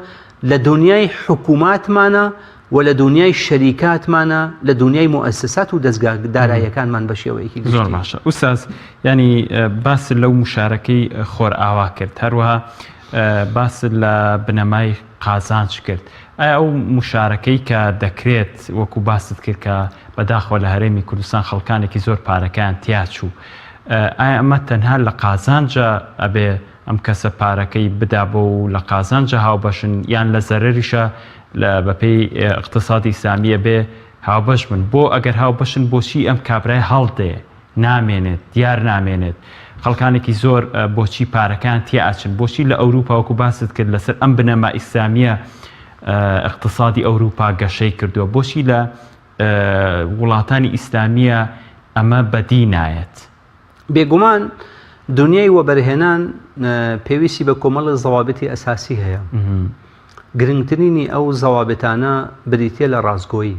لە دنیای حکووماتمانە و لە دنیای شەریکاتمانە لە دنیای مؤسسات و دەستگا داراییەکانمان بە شێوەیەکی گشتی. زۆر باشە ئوستاز ینی باس لەو مشارەکەی خۆر ئاوا کرد هەروەها باس لە بنەمای قازانج کرد ئایا ئەو مشارەکەی کە دەکرێت وەکو باست کرد کە بەداخەوە لە هەرێمی کوردستان خەڵکانێکی زۆر پارەکان تیاچوو ئایا ئەمە تەنها لە قازانجە ئەبێ ئەم کەسە پارەکەی بدا بۆ و لە قازانجە هاوبەشن یان لە زەرەریشە لە بەپێی اقتصادی ئیسلامیە بێ هاوبەش بن بۆ ئەگەر هاوبەشن بۆچی ئەم کابرای هەڵدێ نامێنێت دیار نامێنێت خەڵکانێکی زۆر بۆچی پارەکان تیاچن بۆچی لە ئەوروپا وەکو باست کرد لەسەر ئەم بنەما ئیسلامیە اقتصادی ئەوروپا گەشەی کردووە بۆچی لە وڵاتانی ئیسلامیە ئەمە بەدی نایەت بێگومان دنیای وەبەرهێنان پێویستی بە کۆمەڵی زەوابەتی ئەساسی هەیە گرنگترینی ئەو زەوابەتانە بریتێ لە ڕازگۆیی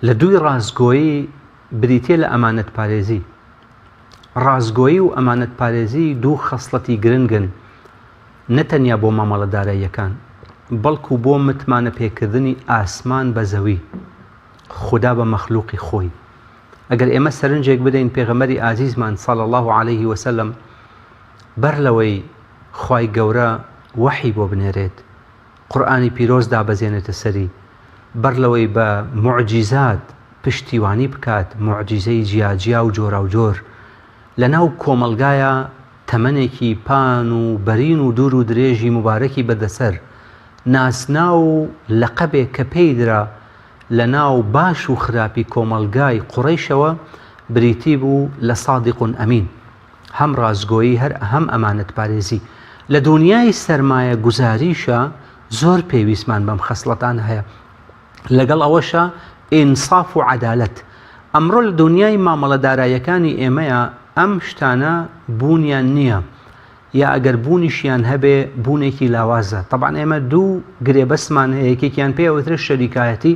لە دووی ڕازگۆیی بریتێ لە ئەمانەت پارێزی ڕازگۆیی و ئەمانەت پارێزی دوو خەسڵەتی گرنگن نەتەنیا بۆ مامەڵەداراییەکان بەڵکو بۆ متمانە پێکردنی ئاسمان بە زەوی خوددا بە مەخلوقی خۆی ئەگەر ئێمە سەرنجێک بدەین پێغەمبەری ئازیزمان صلی الله عليه وسلم بەر لەوەی خوای گەورە وحی بۆ بنێرێت قورئانی پیرۆز دابەزێنێتە سەری بەر لەوەی بە معجیزات پشتیوانی بکات معجیزەی جیاجیا و جۆرا و جۆر لە ناو کۆمەلگایە تەمەنێکی پان و بەرین و دوور و درێژی مبارەکی بەدەسەر ناسنا و لەقەبێک کە پێیدرا لە ناو باش و خراپی کۆمەلگای قوڕەیشەوە بریتی بوو لە سادق ئەمین هەم ڕازگۆیی هەم ئەمانەت پارێزی لە دنیای سەرمایە گوزاریشە زۆر پێویستمان بەم خەسڵەتان هەیە لەگەڵ ئەوەشە ئینساف و عەدالەت ئەمڕۆ لە دنیای مامەڵەداراییەکانی ئێمەیە ئەم شتانە بوونیان نییە یا ئەگەر بوونیشیان هەبێ بوونێکی لاوازە طبعا ئێمە دوو گرێبەسمان هەیە یەکێکیان پێ ئەوترێ شەریکایەتی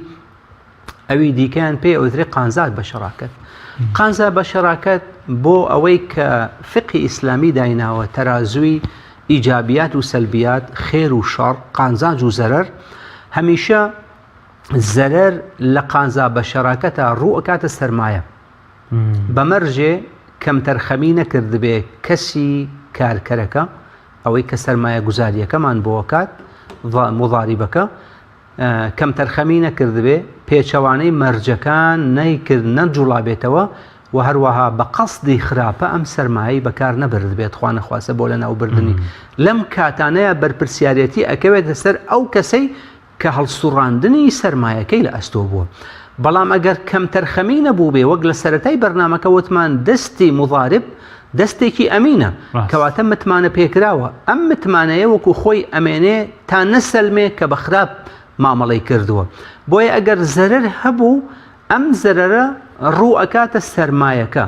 ئەوی دیکەیان پێ ئەوترێ قانزات بە شەراکەت قانزا بە شەراکەت بۆ ئەوەی کە فقی ئیسلامی دایناوە تەرازوی ئیجابیات و سەلبیات خێر و شەڕ قانزاج و زەرەر هەمیشە زەرەر لە قانزا بە شەراکەتە ڕوو ئەکاتە سەرمایە بەمەرجێ کەم تەرخەمی نەکردبێ کەسی کارکەرەکە ئەوەی کە سەرمایە گوزاریەکەمان بۆکات مضاریبەکە کەم تەرخەمی نەکردبێ پێچەوانەی مەرجەکان نەیکرد نەجوڵابێتەوە و هەروەها بە قەسدی خراپە ئەم سەرمایی بەکار نەبرد بێت خوا نەخواسە بۆ لە ناوبردننی لەم کاتانەیە بەرپرسیارەتی ئەکەوێتە سەر ئەو کەسەی کە هەڵسوڕاندنی سەرمایەکەی لە ئەستۆ بووە بەڵام ئەگەر کەم تەرخەمی نەبوو بێ وەک لە سەرەتای بەرنامەکە وتمان دەستی مضارب دەستێکی ئەمینە کەواتە متمانە پێکراوە ئەم متمانەیە وەکو خۆی ئەمێنێ تا نەسەلمێ کە بە خراپ مامەڵەی کردووە بۆیە ئەگەر زەرر هەبوو ئەم زەرەرە ڕوو ئەکاتە سەرمایەکە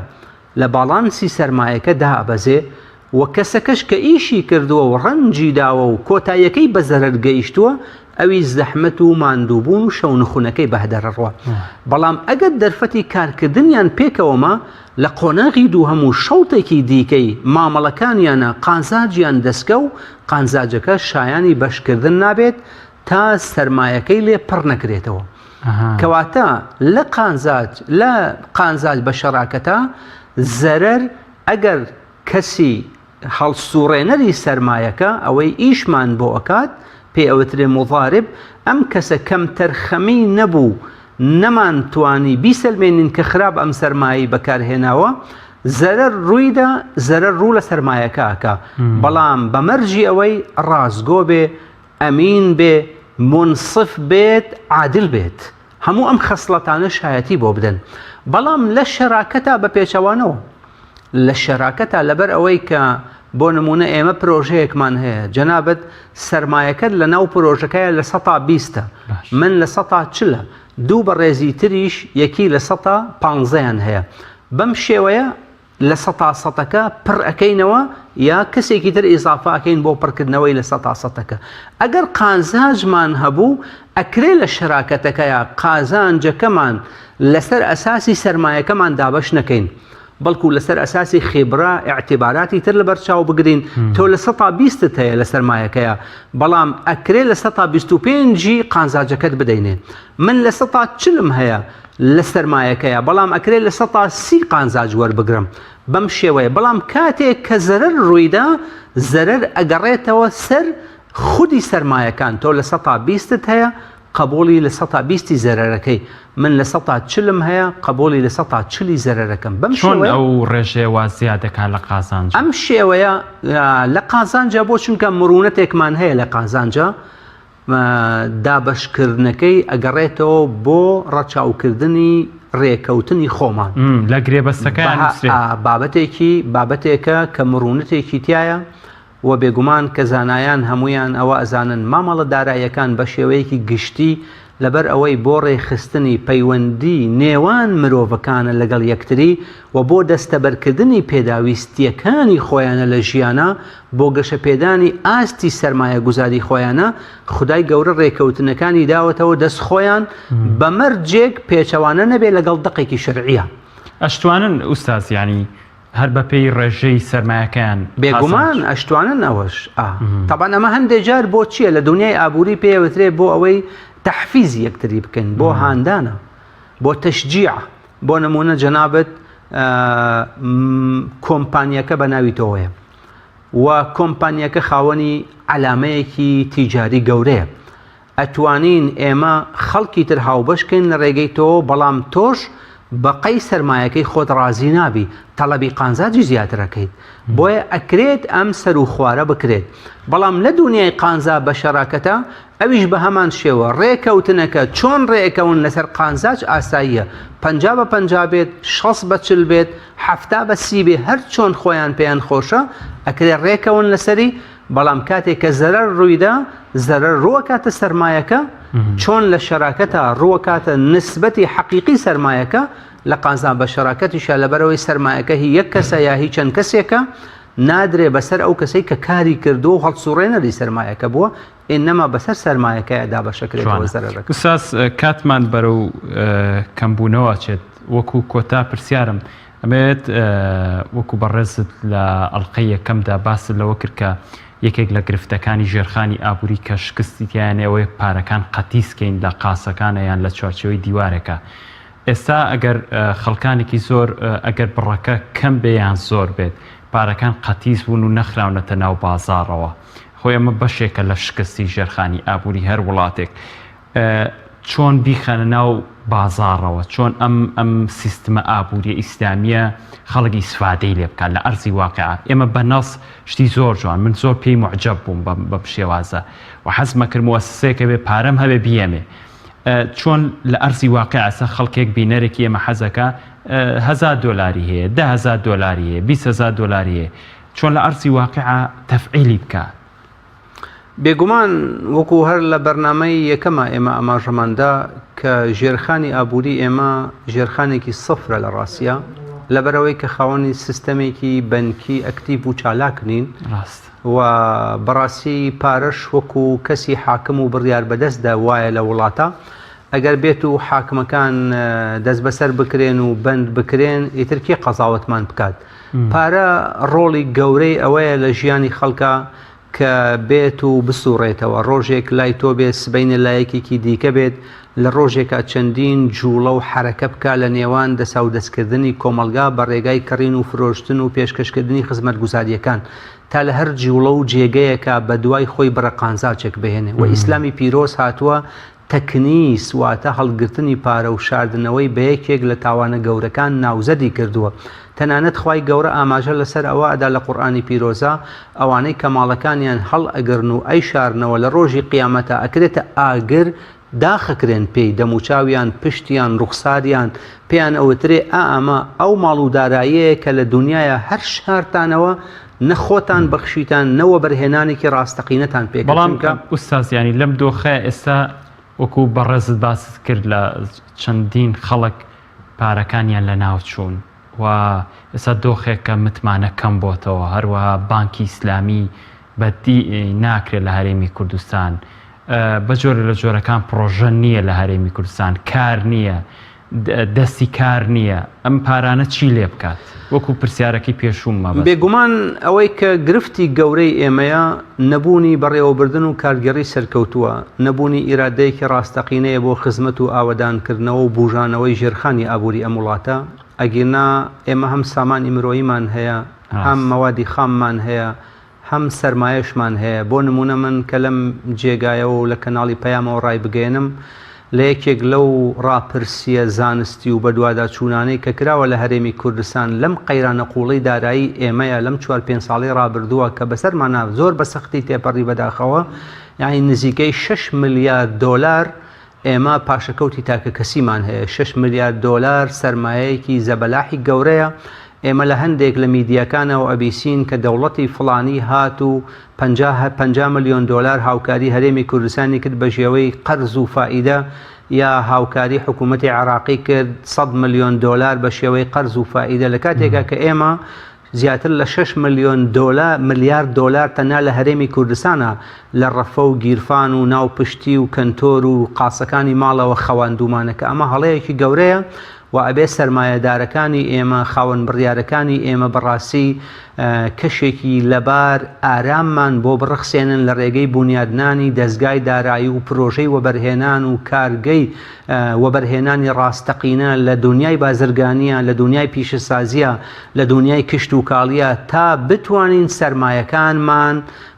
لە باڵانسی سەرمایەکە دابەزێ و کەسەکەش کە ئیشی کردووە و ڕەنجی داوە و کۆتاییەکەی بە زەرر گەیشتووە ئەوی زەحمەت و ماندووبوون و شەونخونەکەی بەهدەرڕوە بەڵام ئەگەر دەرفەتی کارکردنیان پێکەوەمە لە قۆناغی دوو هەموو شەوتێکی دیکەی مامەڵەکانیانە قانزاجیان دەستکە و قانزاجەکە شایانی بەشکردن نابێت تا سەرمایەکەی لێ پڕ نەکرێتەوە کەواتە لە قانزاج بە شەراکەتە زەرەر ئەگەر کەسی هەڵسوڕێنەری سەرمایەکە ئەوەی ئیشمان بۆ ئەکات پێ ئەوترێ مضارب ئەم کەسە کەم تەرخەمی نەبوو نەمان توانی بیسەلمێنین کە خراپ ئەم سەرمایی بەکارهێناوە زەرەر ڕوویدا زەرەر ڕوو لە سەرمایەکەکە بەڵام بەمەرجی ئەوەی ڕازگۆ بێ ئەمین بێ منصف بێت عادل بێت هەموو ئەم خەسڵەتانە شایەتی بۆ بدەن بەڵام لە شەراکەتا بە پێچەوانەوە لە شەراکەتا لەبەر ئەوەی کە بۆ نمونە ئێمە پرۆژەیەکمان هەیە جەنابەت سەرمایەکەت لە ناو پرۆژەکەیە لە 120 من لە 140 دوو بە ڕێزی تریش یەکی لە 115 هەیە بەم شێوەیە لە 100%ەکە پڕ ئەەکەینەوە یا کەسێکی تر ئیزافە ئەکەین بۆ پڕکردنەوەی لە 100%ەکە ئەگەر قانزاجمان هەبوو ئەکرێ لە شەراکەتەکەیە قازانجەکەمان لەسەر ئەساسی سەرمایەکەمان دابەش نەکەین بەڵکو لەسەر ئەساسی خێبرا ئاعتیباراتی تر لەبەر چاو بگرین تۆ لە 120 هەیە لە سەرمایەکەیە بەڵام ئەکرێ لە 125 قانزاجەکەت بدەینێ من لە 140 هەیە لە سەرمایەکەیە بەڵام ئەکرێت لە 130 قانزاج وەربگرم بەم شێوەیە بەڵام کاتێک کە زەرەر ڕوویدا زەرەر ئەگەڕێتەوە سەر خودی سەرمایەکان تۆ لە 120 هەیە قبولی لە 120 زەرەرەکەی من لە 140 هەیە قبولی لە 140 زەرەرەکەم بەم شێوەیە ئەو ڕێژەیە زیادەکە لە قازانج ئەم شێوەیە لە قازانجا بۆ چونکە مرونەتێکمان هەیە لە قازانجا دابشکردنەکەی ئەگەڕێتەوە بۆ ڕەچاوکردنی ڕێکەوتنی خۆمان لە گرێبەستەکەیان بابەتێکە کە مرونەتێکی تایە و بێگومان کە زانایان هەمویان ئەوە ئەزانن مامەڵە داراییەکان بە شێوەیەکی گشتی لەبەر ئەوەی بۆ ڕێخستنی پەیوەندی نێوان مرۆڤەکانە لەگەڵ یەکتری و بۆ دەستەبەرکردنی پێداویستیەکانی خۆیانە لە ژیانە بۆ گەشەپێدانی ئاستی سەرمایە گوزاری خۆیانە خودای گەورە ڕێکەوتنەکانی داوەتەوە دەست خۆیان بەمەرجێک پێچەوانە نەبێ لەگەڵ دقێکی شەرعیە ئەشتوانن ئوستاز ینی هەر بەپێی ڕێژەی سەرمایەکەیان بێگومان ئەشتوانن ئەوەش تەبان ئەمە هەندێک جار بۆ چییە لە دنیای ئابووری پێوترێ بۆ ئەوەی تحفیزی یەکتری بکەن بۆ هاندانە بۆ تەشجیع بۆ نمونە جەنابەت کۆمپانیەکە بە ناوی تۆیە و کۆمپانیەکە خاوەنی علامەیەکی تیجاری گەورەیە ئەتوانین ئێمە خەڵکی تر هاوبەشکەین لە ڕێگەی تۆ بەڵام تۆش بەقەی سەرمایەکەی خۆت ڕازی نابی تەڵەبی قانزاجی زیاترەکەیت بۆیە ئەکرێت ئەم سەر و خوارە بکرێت بەڵام لە دنیای قانزا بە شەراکەتە ئەویش بە هەمان شێوە ڕێکەوتنەکە چۆن ڕێکەون لەسەر قانزاج ئاساییە 50 بە 50 بێت 60 بە 40 بێت 70 بە 30 بێت هەر چۆن خۆیان پێیان خۆشە ئەکرێت ڕێکەون لەسەری بەڵام کاتێک کە زەرەر ڕوویدا زەرەر ڕووەکاتە سەرمایەکە چۆن لە شەراکەتە ڕووەکاتە نسبەتی حەقیقی سەرمایەکە لە قازان بە شەراکەتیشە لەبەرەوەی سەرمایەکە هی یەک کەسە یا هی چەند کەسێکە نادرێ بەسەر ئەو کەسەی کە کاری کردو و هەڵسوڕێنەری سەرمایەکە بووە ئینەما بەسەر سەرمایەکەیدا بەشەکرێتەوە زەرەرەکە. ئوستاز کاتمان بەرەو کەمبوونەوە چێت وەکو کۆتا پرسیارم ئەمێت وەکو بەڕێزت لە ئەڵقەی یەکەمدا باست لەوە کرد کە یەکێک لە گرفتەکانی ژێرخانی ئابووری کە شکستیانەوەی پارەکان قەتیسکەین لە قاسەکانە یان لە چوارچەوەی دیوارێکە. ئێستا ئەگەر خەڵکانێکی زۆر ئەگەر بڕەکە کەم بێ یان زۆر بێت پارەکان قەتیس بوون و نەخراونەتە ناو بازاڕەوە. خۆی ئەمە بەشێکە لە شکستی ژێرخانی ئابووری هەر وڵاتێک. چۆن بیخەنە ناو بازاڕەوە، چۆن ئەم سیستمە ئابووری ئیسلامیە خەڵکی ئیسفادەی لێ بکات لە ئەرزی واقعە. ئێمە بەنەس شتی زۆر جوان، من زۆر پێی معجەب بووم بە شێوازە و حەزمە کرد مؤسسەیەکە بێ پارەم هەبێ بیەمێ. چۆن لە ئەرزی واقعە خەڵکێک بینەرێکی ئێمە حەزەکە $1000 هەیە، $10,000 هەیە، $20,000 هەیە، چۆن لە ئەرزی واقعە تەفعیلی بکات. بێگومان وەکو هەر لە بەرنامەی یەکەمە ئێمە ئاماژەماندا کە ژێرخانی ئابووری ئێمە ژێرخانێکی سفرە لە ڕاستیە، لەبەرەوەی کە خاوەنی سیستەمێکی بەنکی ئەکتیڤ و چالاکنین و بەڕاستی پارەش وەکو کەسی حاکم و بڕیار بەدەستدا وایە لە وڵاتە، ئەگەر بێت و حاکمەکان دەست بەسەر بکرێن و بند بکرێن ئیترکی قەزاوەتمان بکات. پارە ڕۆڵی گەورەی ئەوەیە لە ژیانی خەڵکە کە بێت و بسوڕێتەوە، ڕۆژێک لای تۆ بێت سبەینە لایەکێکی دیکە بێت، لە ڕۆژێکە چەندین جوڵە و حرەکە بکە لە نێوان دەسا و دەستکردنی کۆمەلگا بە ڕێگای کڕین و فرۆشتن و پێشکەشکردنی خزمەت گوزاریەکان تا لە هەر جوڵە و جێگەیەکە بە دوای خۆی بڕە قانزاچێک بهێنێ. و ئیسلامی پیرۆز هاتووە تەکنیس واتە هەڵگرتنی پارە و شاردنەوەی بە یەکێک لە تاوانە گەورەکان ناوزەدی کردووە. تەنانەت خوای گەورە ئاماژە لەسەر ئەوە ئەدا لە قورئانی پیرۆزە ئەوانەی کە ماڵەکانیان هەڵ ئەگرن و ئەی شارنەوە لە ڕۆژی قیامەتە ئەکرێتە ئاگر داخەکرێن پێی، دەموچاویان، پشتیان، ڕوخساریان پێیان ئەوترێ ئەمە ئەو ماڵ و داراییەیە کە لە دنیاە هەر شارتانەوە نەخۆتان بەخشیتان نەوە بەرهێنانێکی ڕاستەقینەتان پێ. بەڵام ئوستازیانی لەم دۆخە ئێستا وەکو بەڕێزت باست کرد لە چەندین خەڵک پارەکانیان لە ناو چوون و ئێستا دۆخێکە متمانە کەم بۆتەوە، هەروەها بانکی ئیسلامی بەدی ناکرێت لە هەرێمی کوردستان، بە جۆرە لە جۆرەکان پرۆژە نییە لە هەرێمی کوردستان، کار نییە، دەستی کار نییە. ئەم پارانە چی لێ بکات؟ وەکو پرسیارەکەی پێشوممە بێگومان ئەوەی کە گرفتی گەورەی ئێمەیە نەبوونی بەڕێوەبردن و کارگەڕی سەرکەوتووە، نەبوونی ئیرادەیەکی ڕاستەقینەیە بۆ خزمەت و ئاوەدانکردنەوە و بوژانەوەی ژێرخانی ئابووری ئەم وڵاتە. ئەگەنا ئێمە هەم سامانی مرۆییمان هەیە، هەم مەوادی خاممان هەیە، هەم سەرمایەشمان هەیە. بۆ نمونە من کە لەم جێگایەوە و لە کەناڵی پەیامەوە ڕای بگەێنم لە یەکێک لەو ڕاپرسیە زانستی و بەدوادا چوونانەی کە کراوە لە هەرێمی کوردستان لەم قەیرانە قوڵەی دارایی ئێمەیە لەم 4-5 ساڵی ڕابردووە کە بەسەرمانە زۆر بە سەختی تێپەڕی بەداخەوە، یعنی نزیکەی $6 ملیار ئێمە پاشەکەوتی تاکە کەسیمان هەیە. $6 ملیار سەرمایەیەکی زەبەلاحی گەورەیە. ئێمە لە هەندێک لە میدیاکانەوە ئەبیسین کە دەوڵەتی فڵانی هات و $50 ملیۆن هاوکاری هەرێمی کوردستانی کرد بە ژێوەی قەرز و فائیدە، یا هاوکاری حکوومەتی عراقی کرد $100 ملیۆن بە شێوەی قەرز و فائیدە، لە کاتێکە کە ئێمە زیاتر لە $6 ملیار تەنها لە هەرێمی کوردستانە لە ڕەفە و گیرفان و ناوپشتی و کەنتۆر و قاسەکانی ماڵەوە خەواندومانەکە. ئەمە هەڵەیەکی گەورەیە و ئەبێ سەرمایەدارەکانی ئێمە، خاوەن بڕیارەکانی ئێمە بەڕاستی کەشێکی لەبار ئاراممان بۆ بڕخسێنن لە ڕێگەی بنیادنانی دەستگای دارایی و پرۆژەی وەبەرهێنان و کارگەی وەبەرهێنانی ڕاستەقینە لە دنیای بازرگانیە، لە دنیای پیشەسازیە، لە دنیای کشت و کاڵیە، تا بتوانین سەرمایەکانمان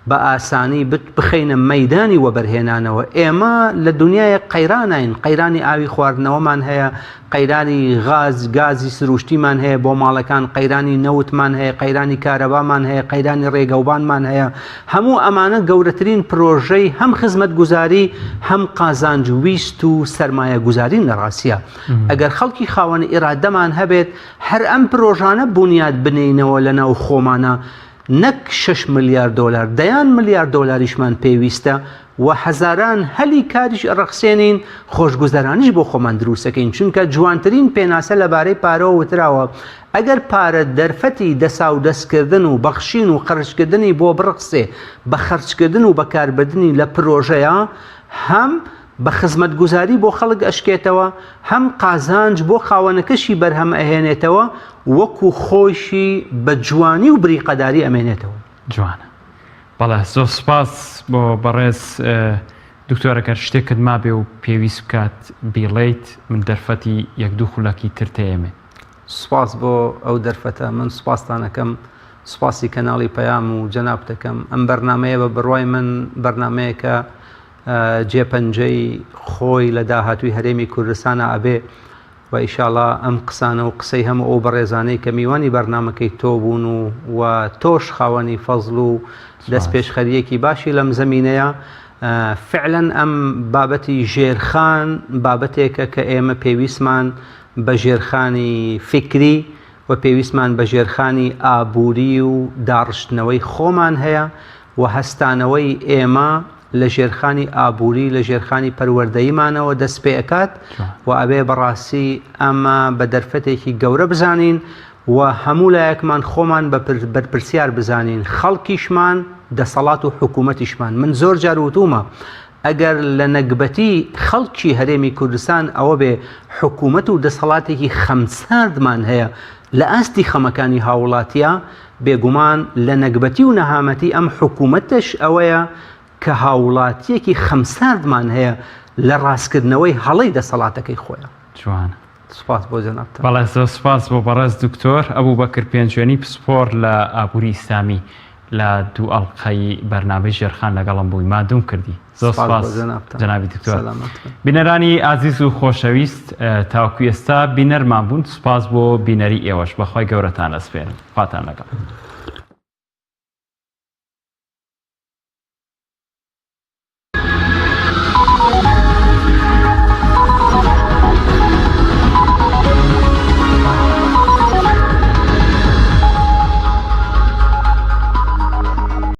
بە ئاسانی بخەینە مەیدانی وەبەرهێنانەوە. ئێمە لە دنیای قەیرانین، قەیرانی ئاوی خواردنەوەمان هەیە، قەیرانی گازی سروشتیمان هەیە بۆ ماڵەکان، قەیرانی نەوتمان هەیە، قەیرانی کارەبامان هەیە، قەیرانی ڕێگەوبانمان هەیە. هەموو ئەمانە گەورەترین پرۆژەی هەم خزمەت گوزاری هەم قازانج ویست و سەرمایە گوزارین لە ڕاستیە. ئەگەر خەڵکی خاوەن ئیرادەمان هەبێت هەر ئەم پرۆژانە بنیاد بنینەوە لە ناو خۆمانە، نەک $6 ملیار $10 ملیار پێویستە و هەزاران هەلی کاریش ڕەخسێنین، خۆشگوزەرانیش بۆ خۆمان دروستەکەین. چونکە جوانترین پێناسە لەبارەی پارەوە وتراوە ئەگەر پارە دەرفەتی دەسا و دەستکردن و بەخشین و خەرجکردنی بۆ بڕخسێ بە خەرجکردن و بەکاربردنی لە پرۆژەیە، هەم بە خزمەت گوزاری بۆ خەڵک ئەشکێتەوە، هەم قازانج بۆ خاوەنەکەشی بەرهەم ئەهێنێتەوە، وەکو خۆشی بە جوانی و بریقەداری ئەمێنێتەوە. جوانە. بەڵێ زۆر سپاس بۆ بەڕێز دکتۆرەکە شتێکت ما بێ و پێویست بکات بیڵێیت من دەرفەتی 1-2 خولەکی تر تێمێ. سپاس بۆ ئەو دەرفەتە، من سپاستانەکەم سپاسی کەناڵی پەیام و جەناب دەکەم. ئەم بەرنمەیە بە بڕوای من بەرنمەیەکە جێپەنجەی خۆی لە داهاتووی هەرێمی کوردستانە ئەبێ و ئیشاڵڵا ئەم قسانە و قسەی هەموو ئەو بەڕێزانەی کە میوانی بەرنمەکەی تۆ بوون و تۆش خاوەنی فەزڵ و دەست پێشخەریەکی باشی لەم زەمینەیە. فعلا ئەم بابەتی ژێرخان بابەتێکە کە ئێمە پێویستمان بە ژێرخانی فکری و پێویستمان بە ژێرخانی ئابووری و داڕشتنەوەی خۆمان هەیە و هەستانەوەی ئێمە لە ژێرخانی ئابووری لە ژێرخانی پەروەردەیمانەوە دەست پێکات و ئەبێ بەڕاستی ئەمە بە دەرفەتێکی گەورە بزانین و هەموو لایەکمان خۆمان بەرپرسیار بزانین، خەڵکیشمان دەسەڵات و حکوومەتیشمان. من زۆر جار وتومە ئەگەر لە نەکبەتی خەڵکی هەرێمی کوردستان ئەوە بێ حکوومەت و دەسەڵاتێکی خەمساردمان هەیە لە ئاستی خەمەکانی هاوڵاتیە، بێگومان لە نەکبەتی و نەهامەتی ئەم حکوومەتش ئەوەیە کە هاوڵاتیەکی خەمساردمان هەیە لە ڕاستکردنەوەی هەڵەی دەسەڵاتەکەی خۆیە. جوانە. سپاس بۆ جەنابتان. بەڵێ زۆر سپاس بۆ بەڕێز دکتۆر ئەبوبەکر پێنجوێنی پسپۆر لە ئابووری ئیسلامی لە دوو ئەڵقەی بەرنامەی ژێرخان لەگەڵم بووی مادوم کردی. زۆر سپاس جەنابی دکتۆر. بینەرانی ئازیز و خۆشەویست تاوەکو ئێستا بینەرمان بوون، سپاس بۆ بینەری ئێوەش بەخوای گەورەتان ئەسپێرم. خواتان لەگەڵ.